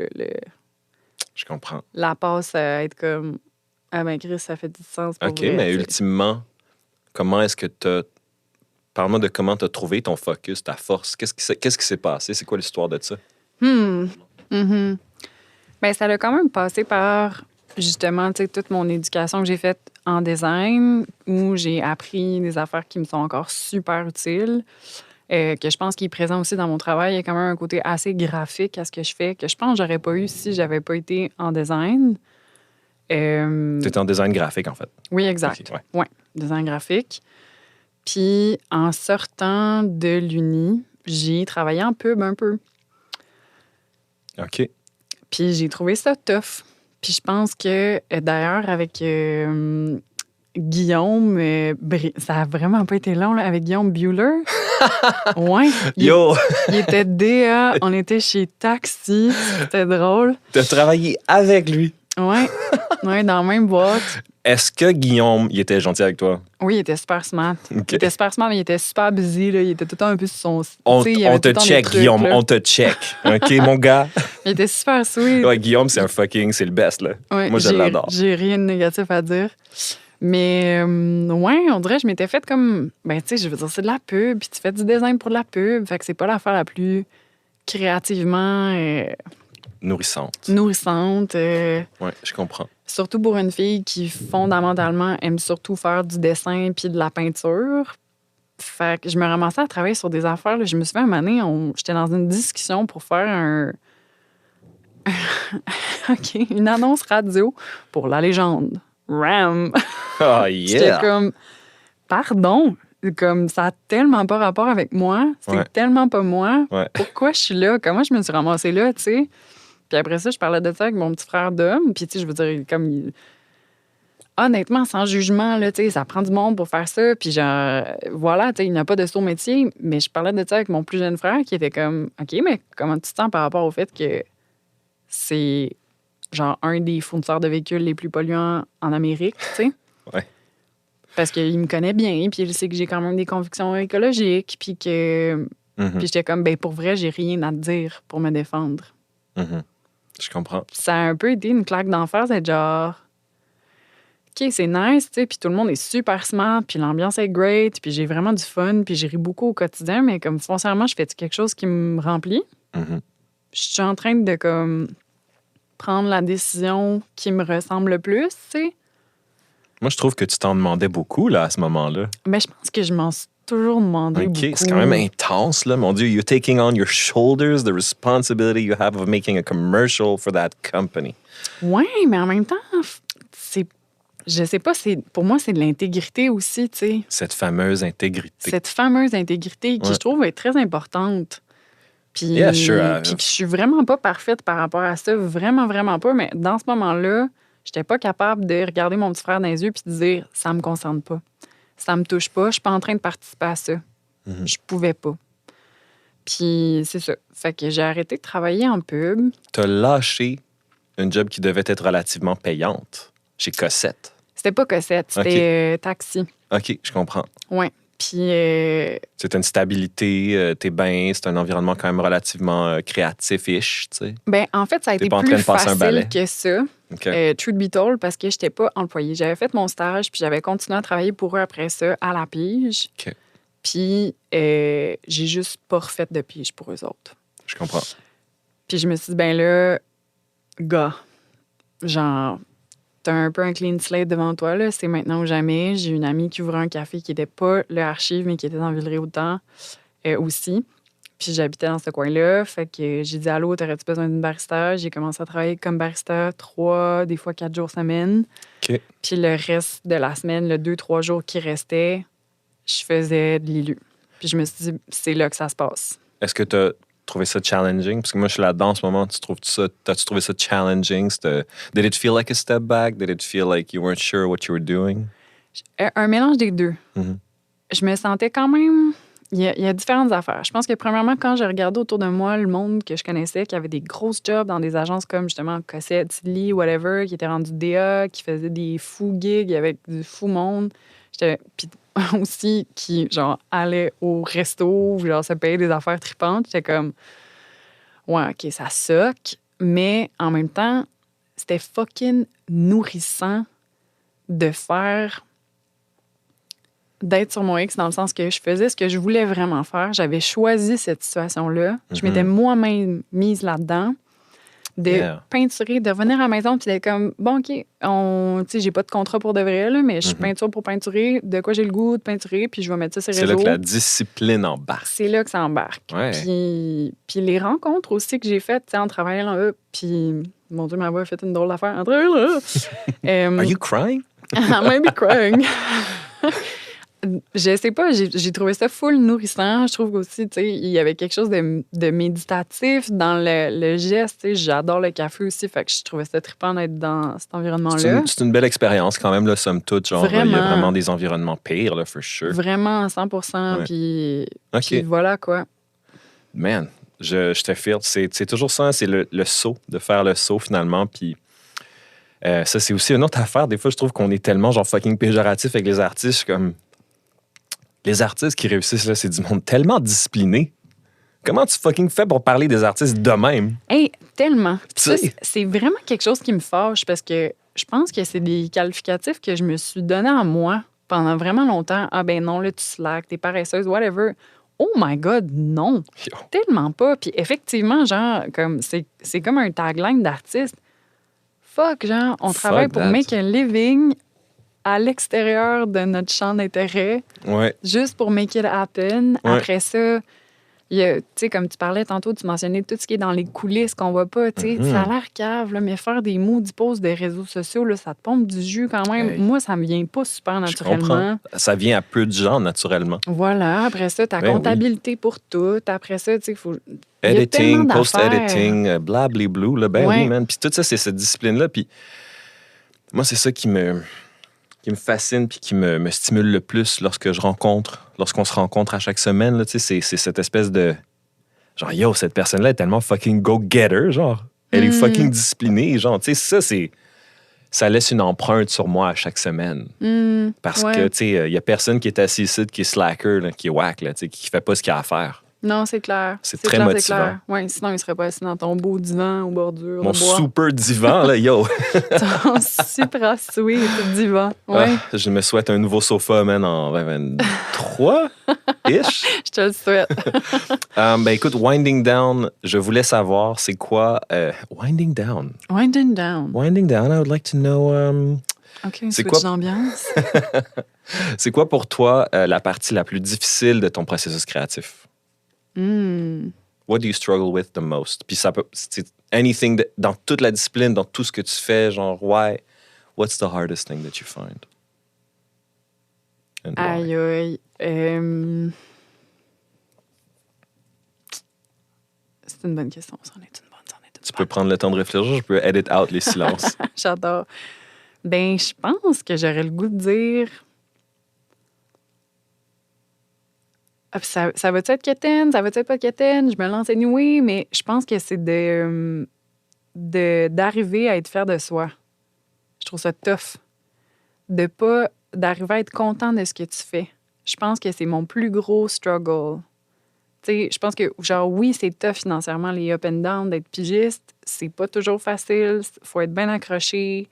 Speaker 1: Je comprends.
Speaker 2: la passe à être comme, ah ben Chris, ça fait du sens pour
Speaker 1: OK,
Speaker 2: vrai,
Speaker 1: mais
Speaker 2: tu sais.
Speaker 1: ultimement, comment est-ce que t'as... Parle-moi de comment t'as trouvé ton focus, ta force. Qu'est-ce qui s'est passé? C'est quoi l'histoire de ça?
Speaker 2: Mhm. Ben, ça a quand même passé par, justement, tu sais, toute mon éducation que j'ai faite en design, où j'ai appris des affaires qui me sont encore super utiles. que je pense qu'il est présent aussi dans mon travail. Il y a quand même un côté assez graphique à ce que je fais, que je pense que j'aurais pas eu si j'avais pas été en design.
Speaker 1: Tu étais en design graphique, en fait.
Speaker 2: Oui, exact.
Speaker 1: Ok,
Speaker 2: ouais, design graphique. Puis, en sortant de l'Uni, j'ai travaillé en pub un peu.
Speaker 1: OK.
Speaker 2: Puis, j'ai trouvé ça tough. Puis, je pense que, d'ailleurs, avec Guillaume, ça a vraiment pas été long, là, avec Guillaume Bueller. Ouais.
Speaker 1: Yo!
Speaker 2: Il était DA, on était chez Taxi, c'était drôle.
Speaker 1: T'as travaillé avec lui.
Speaker 2: Ouais, dans la même boîte.
Speaker 1: Est-ce que Guillaume, il était gentil avec toi?
Speaker 2: Oui, il était super smart.
Speaker 1: OK.
Speaker 2: Il était super smart, mais il était super busy. Là. Il était tout le temps un peu sur son...
Speaker 1: On
Speaker 2: tu sais, il y avait
Speaker 1: te
Speaker 2: tout le temps des
Speaker 1: check,
Speaker 2: trucs,
Speaker 1: Guillaume.
Speaker 2: là.
Speaker 1: On te check. OK, mon gars?
Speaker 2: Il était super sweet.
Speaker 1: Ouais, Guillaume, c'est le best, là.
Speaker 2: Ouais,
Speaker 1: Moi, je l'adore.
Speaker 2: J'ai rien de négatif à dire. Mais, ouais, on dirait que je m'étais faite comme... Ben, tu sais, je veux dire, c'est de la pub, puis tu fais du design pour de la pub. Fait que c'est pas l'affaire la plus créativement
Speaker 1: Nourrissante.
Speaker 2: nourrissante.
Speaker 1: Ouais, je comprends.
Speaker 2: Surtout pour une fille qui, fondamentalement, aime surtout faire du dessin puis de la peinture. Fait que je me ramassais à travailler sur des affaires. Là. Je me souviens, un moment donné, j'étais dans une discussion pour faire OK, une annonce radio pour la légende. Ram!
Speaker 1: Oh,
Speaker 2: J'étais
Speaker 1: yeah!
Speaker 2: comme, pardon, comme ça a tellement pas rapport avec moi, c'est
Speaker 1: Ouais.
Speaker 2: tellement pas moi.
Speaker 1: Ouais.
Speaker 2: Pourquoi je suis là? Comment je me suis ramassée là, tu sais? Puis après ça, je parlais de ça avec mon petit frère d'homme. Puis, tu sais, je veux dire, honnêtement, sans jugement, là, tu sais, ça prend du monde pour faire ça. Puis, genre, voilà, tu sais, il n'y a pas de saut métier. Mais je parlais de ça avec mon plus jeune frère qui était comme, OK, mais comment tu te sens par rapport au fait que c'est, genre, un des fournisseurs de véhicules les plus polluants en Amérique, tu sais?
Speaker 1: Ouais.
Speaker 2: Parce qu'il me connaît bien, puis il sait que j'ai quand même des convictions écologiques, puis que...
Speaker 1: Mhm.
Speaker 2: Puis j'étais comme, ben pour vrai, j'ai rien à te dire pour me défendre.
Speaker 1: Mhm. Je comprends.
Speaker 2: Puis ça a un peu été une claque d'en face, d'être genre, OK, c'est nice, tu sais, puis tout le monde est super smart, puis l'ambiance est great, puis j'ai vraiment du fun, puis j'ai ri beaucoup au quotidien, mais comme foncièrement, je fais quelque chose qui me remplit.
Speaker 1: Mhm.
Speaker 2: Je suis en train de, comme, prendre la décision qui me ressemble le plus, tu sais.
Speaker 1: Moi, je trouve que tu t'en demandais beaucoup, là, à ce moment-là.
Speaker 2: Mais je pense que je m'en suis toujours demandé
Speaker 1: OK,
Speaker 2: beaucoup.
Speaker 1: c'est quand même intense, là. Mon Dieu, you're taking on your shoulders the responsibility you have of making a commercial for that company.
Speaker 2: Ouais, mais en même temps, c'est... Je sais pas, pour moi, c'est de l'intégrité aussi, tu sais.
Speaker 1: Cette fameuse intégrité.
Speaker 2: Cette fameuse intégrité qui,
Speaker 1: Ouais.
Speaker 2: je trouve, est très importante. Puis,
Speaker 1: Yeah, sure.
Speaker 2: puis que je suis vraiment pas parfaite par rapport à ça. Vraiment, vraiment pas. Mais dans ce moment-là, j'étais pas capable de regarder mon petit frère dans les yeux puis de dire « ça me concerne pas. Ça me touche pas. Je suis pas en train de participer à ça.
Speaker 1: Mhm.
Speaker 2: Je pouvais pas. » Puis c'est ça. Fait que j'ai arrêté de travailler en pub.
Speaker 1: T'as lâché une job qui devait être relativement payante chez Cossette.
Speaker 2: C'était pas Cossette, c'était Taxi.
Speaker 1: OK, je comprends.
Speaker 2: Ouais. Puis
Speaker 1: C'est une stabilité, t'es bien, c'est un environnement quand même relativement créatif-ish, tu sais.
Speaker 2: ben, en fait, ça a
Speaker 1: T'es
Speaker 2: été
Speaker 1: pas en train
Speaker 2: plus
Speaker 1: de passer un balai.
Speaker 2: facile que ça.
Speaker 1: OK.
Speaker 2: Truth be told, parce que j'étais pas employée. J'avais fait mon stage, puis j'avais continué à travailler pour eux après ça, à la pige.
Speaker 1: OK.
Speaker 2: Puis j'ai juste pas refait de pige pour eux autres.
Speaker 1: Je comprends.
Speaker 2: Puis je me suis dit, ben là, gars, genre, t'as un peu un clean slate devant toi, là. C'est maintenant ou jamais. J'ai une amie qui ouvrait un café qui était pas le Archive, mais qui était dans Villeray-Autant aussi. Puis j'habitais dans ce coin-là. Fait que j'ai dit, allô, t'aurais-tu besoin d'une barista? J'ai commencé à travailler comme barista 3, des fois 4 jours semaine.
Speaker 1: OK.
Speaker 2: Puis le reste de la semaine, le 2-3 jours qui restaient, je faisais de l'ILU. Puis je me suis dit, c'est là que ça se passe.
Speaker 1: Est-ce que t'as trouvé ça challenging? Parce que moi, je suis là-dedans en ce moment. T'as-tu trouvé ça challenging? Did it feel like a step back? Did it feel like you weren't sure what you were doing?
Speaker 2: Un mélange des deux.
Speaker 1: Mhm.
Speaker 2: Je me sentais quand même... Il y a différentes affaires. Je pense que, premièrement, quand j'ai regardé autour de moi le monde que je connaissais, qui avait des grosses jobs dans des agences comme, justement, Cossette, Tidley, whatever, qui étaient rendus DA, qui faisaient des fous gigs avec du fou monde. Puis aussi, qui, genre, allaient au resto, genre, se payaient des affaires tripantes. J'étais comme, ouais, OK, ça suck. Mais, en même temps, c'était fucking nourrissant de faire... d'être sur mon X dans le sens que je faisais ce que je voulais vraiment faire. J'avais choisi cette situation-là. Je m'étais moi-même mise là-dedans. De peinturer, de revenir à la maison, puis d'être comme, bon, OK, tu sais, j'ai pas de contrat pour de vrai, là, mais je peinture pour peinturer, de quoi j'ai le goût de peinturer, puis je vais mettre ça sur les réseaux.
Speaker 1: C'est là que la discipline embarque.
Speaker 2: C'est là que ça embarque.
Speaker 1: Ouais.
Speaker 2: Puis les rencontres aussi que j'ai faites, tu sais, en travaillant là, puis, mon Dieu, ma voix a fait une drôle d'affaire. Entre là.
Speaker 1: Are you crying?
Speaker 2: I might be crying. Je sais pas, j'ai trouvé ça full nourrissant. Je trouve aussi, tu sais, il y avait quelque chose de méditatif dans le geste. Tu sais, j'adore le café aussi, fait que je trouvais ça trippant d'être dans cet environnement-là.
Speaker 1: C'est une belle expérience quand même, là, somme toute. Genre, il y a vraiment des environnements pires, là, for sure.
Speaker 2: Vraiment, 100%.
Speaker 1: Ouais.
Speaker 2: Puis voilà, quoi.
Speaker 1: Man, je te file. C'est toujours ça, c'est le saut, de faire le saut, finalement, puis... ça, c'est aussi une autre affaire. Des fois, je trouve qu'on est tellement genre fucking péjoratif avec les artistes. Je suis comme... Les artistes qui réussissent, là, c'est du monde tellement discipliné. Comment tu fucking fais pour parler des artistes de même?
Speaker 2: Hey, tellement. Ça, c'est vraiment quelque chose qui me fâche parce que je pense que c'est des qualificatifs que je me suis donné à moi pendant vraiment longtemps. Ah ben non, là, tu slack, t'es paresseuse, whatever. Oh my God, non.
Speaker 1: Yo.
Speaker 2: Tellement pas. Puis effectivement, genre, comme c'est comme un tagline d'artiste. Fuck, genre, on travaille pour make a living à l'extérieur de notre champ d'intérêt, juste pour make it happen. Ouais. Après ça, tu sais, comme tu parlais tantôt, tu mentionnais tout ce qui est dans les coulisses qu'on voit pas. Tu sais, ça a l'air cave, là, mais faire des maudits posts des réseaux sociaux, là, ça te pompe du jus quand même. Hey. Moi, ça me vient pas super naturellement.
Speaker 1: Ça vient à peu de gens naturellement.
Speaker 2: Voilà. Après ça, ta comptabilité pour tout. Après ça, tu sais, il faut...
Speaker 1: Editing, post-editing, blabli-blue, là, ben oui, man. Puis tout ça, c'est cette discipline-là. Puis moi, c'est ça qui me fascine puis qui me stimule le plus lorsqu'on se rencontre à chaque semaine. Là, c'est cette espèce de... Genre, yo, cette personne-là est tellement fucking go-getter, genre. Elle est fucking disciplinée, genre. Tu sais, ça laisse une empreinte sur moi à chaque semaine. Parce que, tu sais, il y a personne qui est assis ici, qui est slacker, là, qui est whack, là, qui fait pas ce qu'il a à faire.
Speaker 2: Non, c'est clair.
Speaker 1: C'est très clair, motivant.
Speaker 2: Ouais, sinon, il ne serait pas assis dans ton beau divan aux bordures.
Speaker 1: Mon super divan, là, yo.
Speaker 2: Ton super sweet divan. Ouais.
Speaker 1: Je me souhaite un nouveau sofa, man, en 2023-ish.
Speaker 2: Je te le souhaite.
Speaker 1: Ben écoute, Winding Down, je voulais savoir, c'est quoi... Winding Down.
Speaker 2: Winding Down.
Speaker 1: Winding Down, I would like to know...
Speaker 2: OK, c'est quoi d'ambiance?
Speaker 1: C'est quoi pour toi la partie la plus difficile de ton processus créatif? What do you struggle with the most? Puis ça peut... C'est anything dans toute la discipline, dans tout ce que tu fais, genre, what's the hardest thing that you find?
Speaker 2: Aïe, aïe. C'est une bonne question. Ça en est une bonne.
Speaker 1: Tu peux prendre le temps de réfléchir, je peux edit out les silences.
Speaker 2: J'adore. Ben, je pense que j'aurais le goût de dire... Ça va-tu être quétaine? Ça va-tu être pas quétaine? Je me lance anyway, mais je pense que c'est d'arriver à être fier de soi. Je trouve ça tough. D'arriver à être content de ce que tu fais. Je pense que c'est mon plus gros struggle. Tu sais, je pense que, genre, oui, c'est tough financièrement, les up and down, d'être pigiste. C'est pas toujours facile. Faut être bien accroché.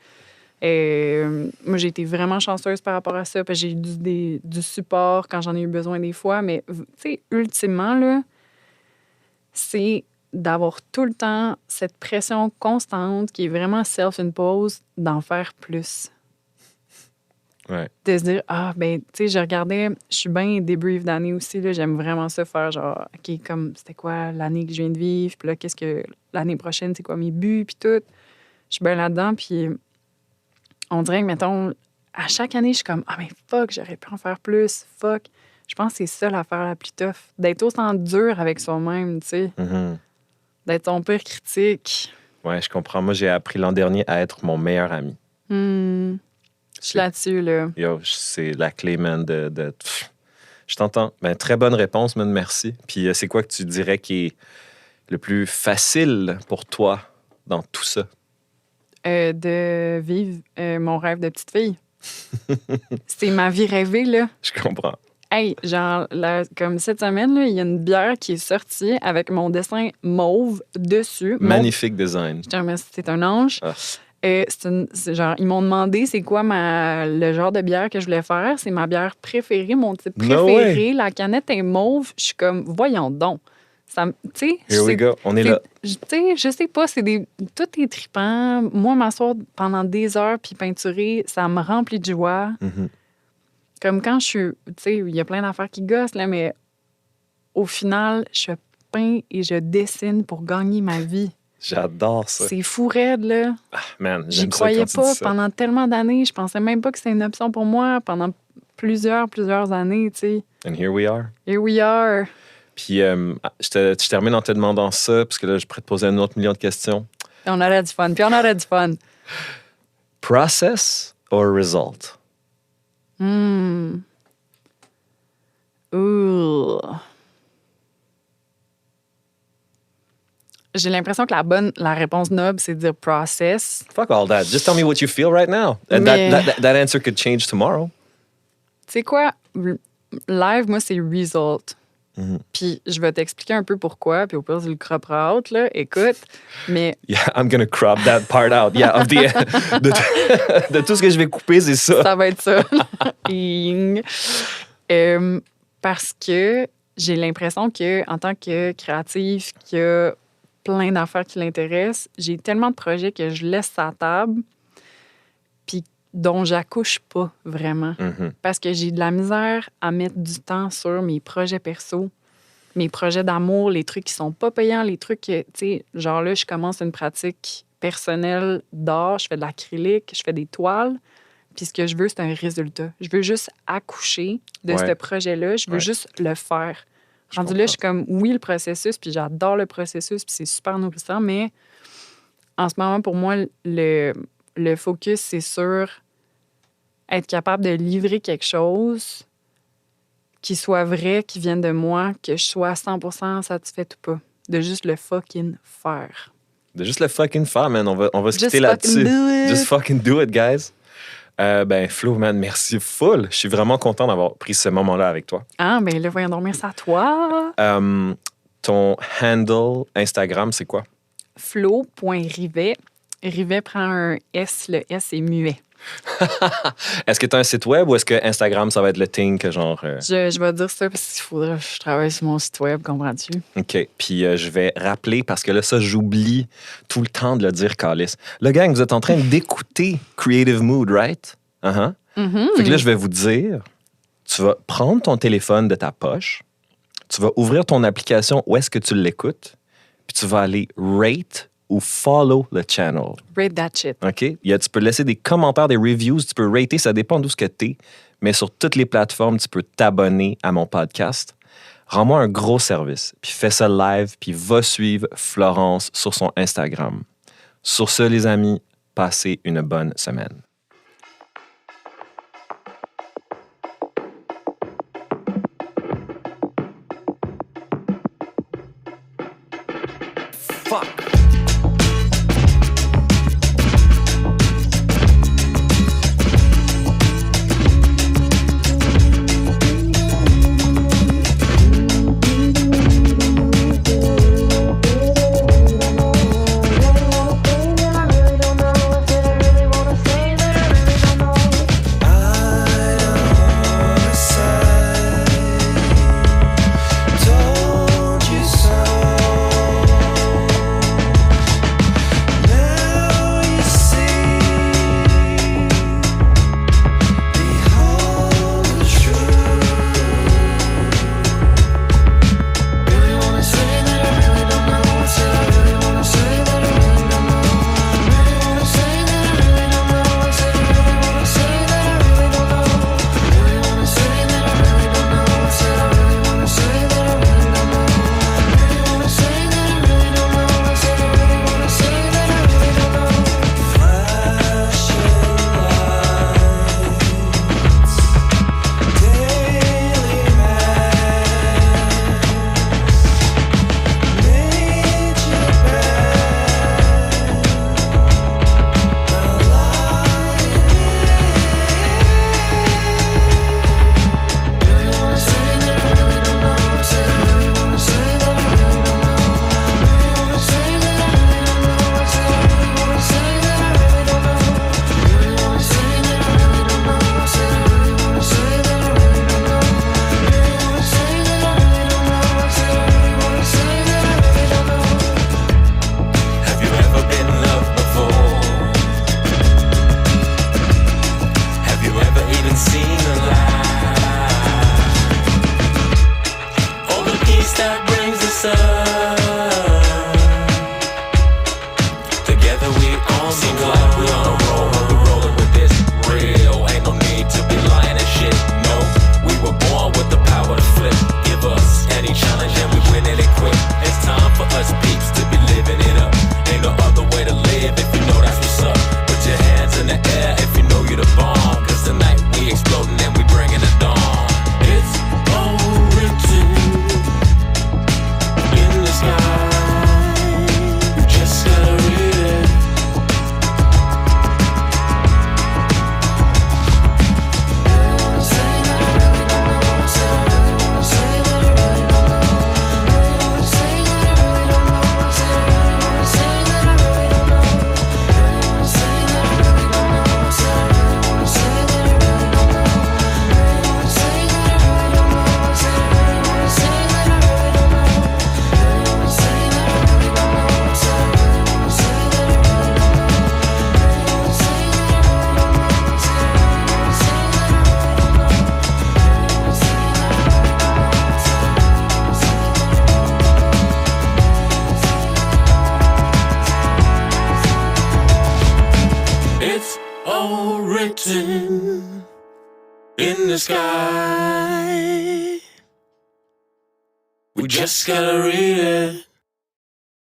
Speaker 2: Moi, j'ai été vraiment chanceuse par rapport à ça, parce que j'ai eu du support quand j'en ai eu besoin des fois. Mais, tu sais, ultimement, là, c'est d'avoir tout le temps cette pression constante qui est vraiment self-imposed d'en faire plus.
Speaker 1: Ouais.
Speaker 2: De se dire, ben, tu sais, je suis bien débrief d'année aussi, là, j'aime vraiment ça faire, genre, OK, comme, c'était quoi l'année que je viens de vivre, puis là, qu'est-ce que l'année prochaine, c'est quoi mes buts, puis tout. Je suis bien là-dedans, puis on dirait que, mettons, à chaque année, je suis comme, mais fuck, j'aurais pu en faire plus, fuck. Je pense que c'est ça l'affaire la plus tough, d'être autant dur avec soi-même, tu sais.
Speaker 1: Mm-hmm.
Speaker 2: D'être son pire critique.
Speaker 1: Ouais, je comprends. Moi, j'ai appris l'an dernier à être mon meilleur ami.
Speaker 2: Je suis là-dessus, là.
Speaker 1: Yo, c'est la clé, man, Je t'entends. Ben, très bonne réponse, man, merci. Puis c'est quoi que tu dirais qui est le plus facile pour toi dans tout ça?
Speaker 2: De vivre mon rêve de petite fille. C'est ma vie rêvée, là.
Speaker 1: Je comprends.
Speaker 2: Hey, genre, comme cette semaine, il y a une bière qui est sortie avec mon dessin mauve dessus.
Speaker 1: Magnifique design.
Speaker 2: Je te remercie, c'est un ange. C'est genre, ils m'ont demandé c'est quoi le genre de bière que je voulais faire. C'est ma bière préférée, mon type préféré. La canette est mauve. Je suis comme, voyons donc. Tu sais,
Speaker 1: Here we go. On est là.
Speaker 2: Tu sais, je sais pas, tout est trippant. Moi, m'asseoir pendant des heures puis peinturer, ça me remplit de joie.
Speaker 1: Mm-hmm.
Speaker 2: Comme quand je suis... Tu sais, il y a plein d'affaires qui gossent, là, mais au final, je peins et je dessine pour gagner ma vie.
Speaker 1: J'adore ça.
Speaker 2: C'est fou raide, là.
Speaker 1: Ah, man,
Speaker 2: J'y
Speaker 1: j'aime ça
Speaker 2: croyais
Speaker 1: quand tu dis
Speaker 2: pas
Speaker 1: ça.
Speaker 2: pendant tellement d'années. Je pensais même pas que c'était une option pour moi pendant plusieurs années, tu sais.
Speaker 1: And here we are.
Speaker 2: Here we are.
Speaker 1: Puis je termine en te demandant ça, parce que là, je pourrais te poser un autre million de questions.
Speaker 2: Puis on aurait du fun.
Speaker 1: Process or result?
Speaker 2: Ouh. J'ai l'impression que la réponse noble, c'est de dire process.
Speaker 1: Fuck all that. Just tell me what you feel right now. And
Speaker 2: Mais-
Speaker 1: that answer could change tomorrow.
Speaker 2: Tu sais quoi? Live, moi, c'est result.
Speaker 1: Mhm.
Speaker 2: Puis je vais t'expliquer un peu pourquoi, puis au pire, tu le croperas out, là. Écoute, mais
Speaker 1: Yeah, I'm gonna crop that part out. Yeah, de tout ce que je vais couper, c'est ça.
Speaker 2: ça va être ça. Ing. Parce que j'ai l'impression que en tant que créatif, qui a plein d'affaires qui l'intéressent, j'ai tellement de projets que je laisse à la table, puis dont j'accouche pas vraiment.
Speaker 1: Mhm.
Speaker 2: Parce que j'ai de la misère à mettre du temps sur mes projets perso, mes projets d'amour, les trucs qui sont pas payants, les trucs que, tu sais, genre là, je commence une pratique personnelle d'art, je fais de l'acrylique, je fais des toiles, puis ce que je veux, c'est un résultat. Je veux juste accoucher de
Speaker 1: Ouais.
Speaker 2: ce projet-là, je veux
Speaker 1: Ouais.
Speaker 2: juste le faire.
Speaker 1: Je
Speaker 2: Rendu là, je
Speaker 1: comprends.
Speaker 2: suis comme, oui, le processus, puis j'adore le processus, puis c'est super nourrissant, mais en ce moment, pour moi, le focus, c'est sur être capable de livrer quelque chose qui soit vrai, qui vienne de moi, que je sois 100% satisfaite ou pas. De juste le fucking faire.
Speaker 1: De juste le fucking faire, man. On va se
Speaker 2: Just
Speaker 1: quitter là-dessus.
Speaker 2: fucking do it.
Speaker 1: Just fucking do it, guys. Ben, Flo, man, merci full. Je suis vraiment content d'avoir pris ce moment-là avec toi.
Speaker 2: Ah, ben là, voyons donc, merci à toi.
Speaker 1: Ton handle Instagram, c'est quoi?
Speaker 2: Flo.rivet. Rivet prend un S, le S est muet.
Speaker 1: Est-ce que tu as un site web ou est-ce que Instagram, ça va être le thing que genre...
Speaker 2: Je vais dire ça parce qu'il faudrait que je travaille sur mon site web, comprends-tu?
Speaker 1: OK. Puis je vais rappeler, parce que là, ça, j'oublie tout le temps de le dire, Calice. Le gang, vous êtes en train d'écouter Creative Mood, right? Uh-huh. Fait que là, je vais vous dire, tu vas prendre ton téléphone de ta poche, tu vas ouvrir ton application où est-ce que tu l'écoutes, puis tu vas aller rate ou follow le channel.
Speaker 2: Rate that shit.
Speaker 1: OK? Tu peux laisser des commentaires, des reviews, tu peux rater, ça dépend d'où ce que t'es. Mais sur toutes les plateformes, tu peux t'abonner à mon podcast. Rends-moi un gros service, puis fais ça live, puis va suivre Florence sur son Instagram. Sur ce, les amis, passez une bonne semaine. Fuck!
Speaker 3: unseen alive. Oh, the peace that brings us up. Together we on seems like we on a roll. We rolling with this real. Ain't no need to be lying and shit. No, we were born with the power to flip. Give us any challenge and we win it quick. It's time for us peeps to be living it up. Ain't no other way to live if you know that's what's up. Put your hands in the air if you know you're the bomb. Cause tonight we exploding and we bringing the dawn. It's all written in the sky. You just gotta read it. It's all written in the sky. We just gotta read it.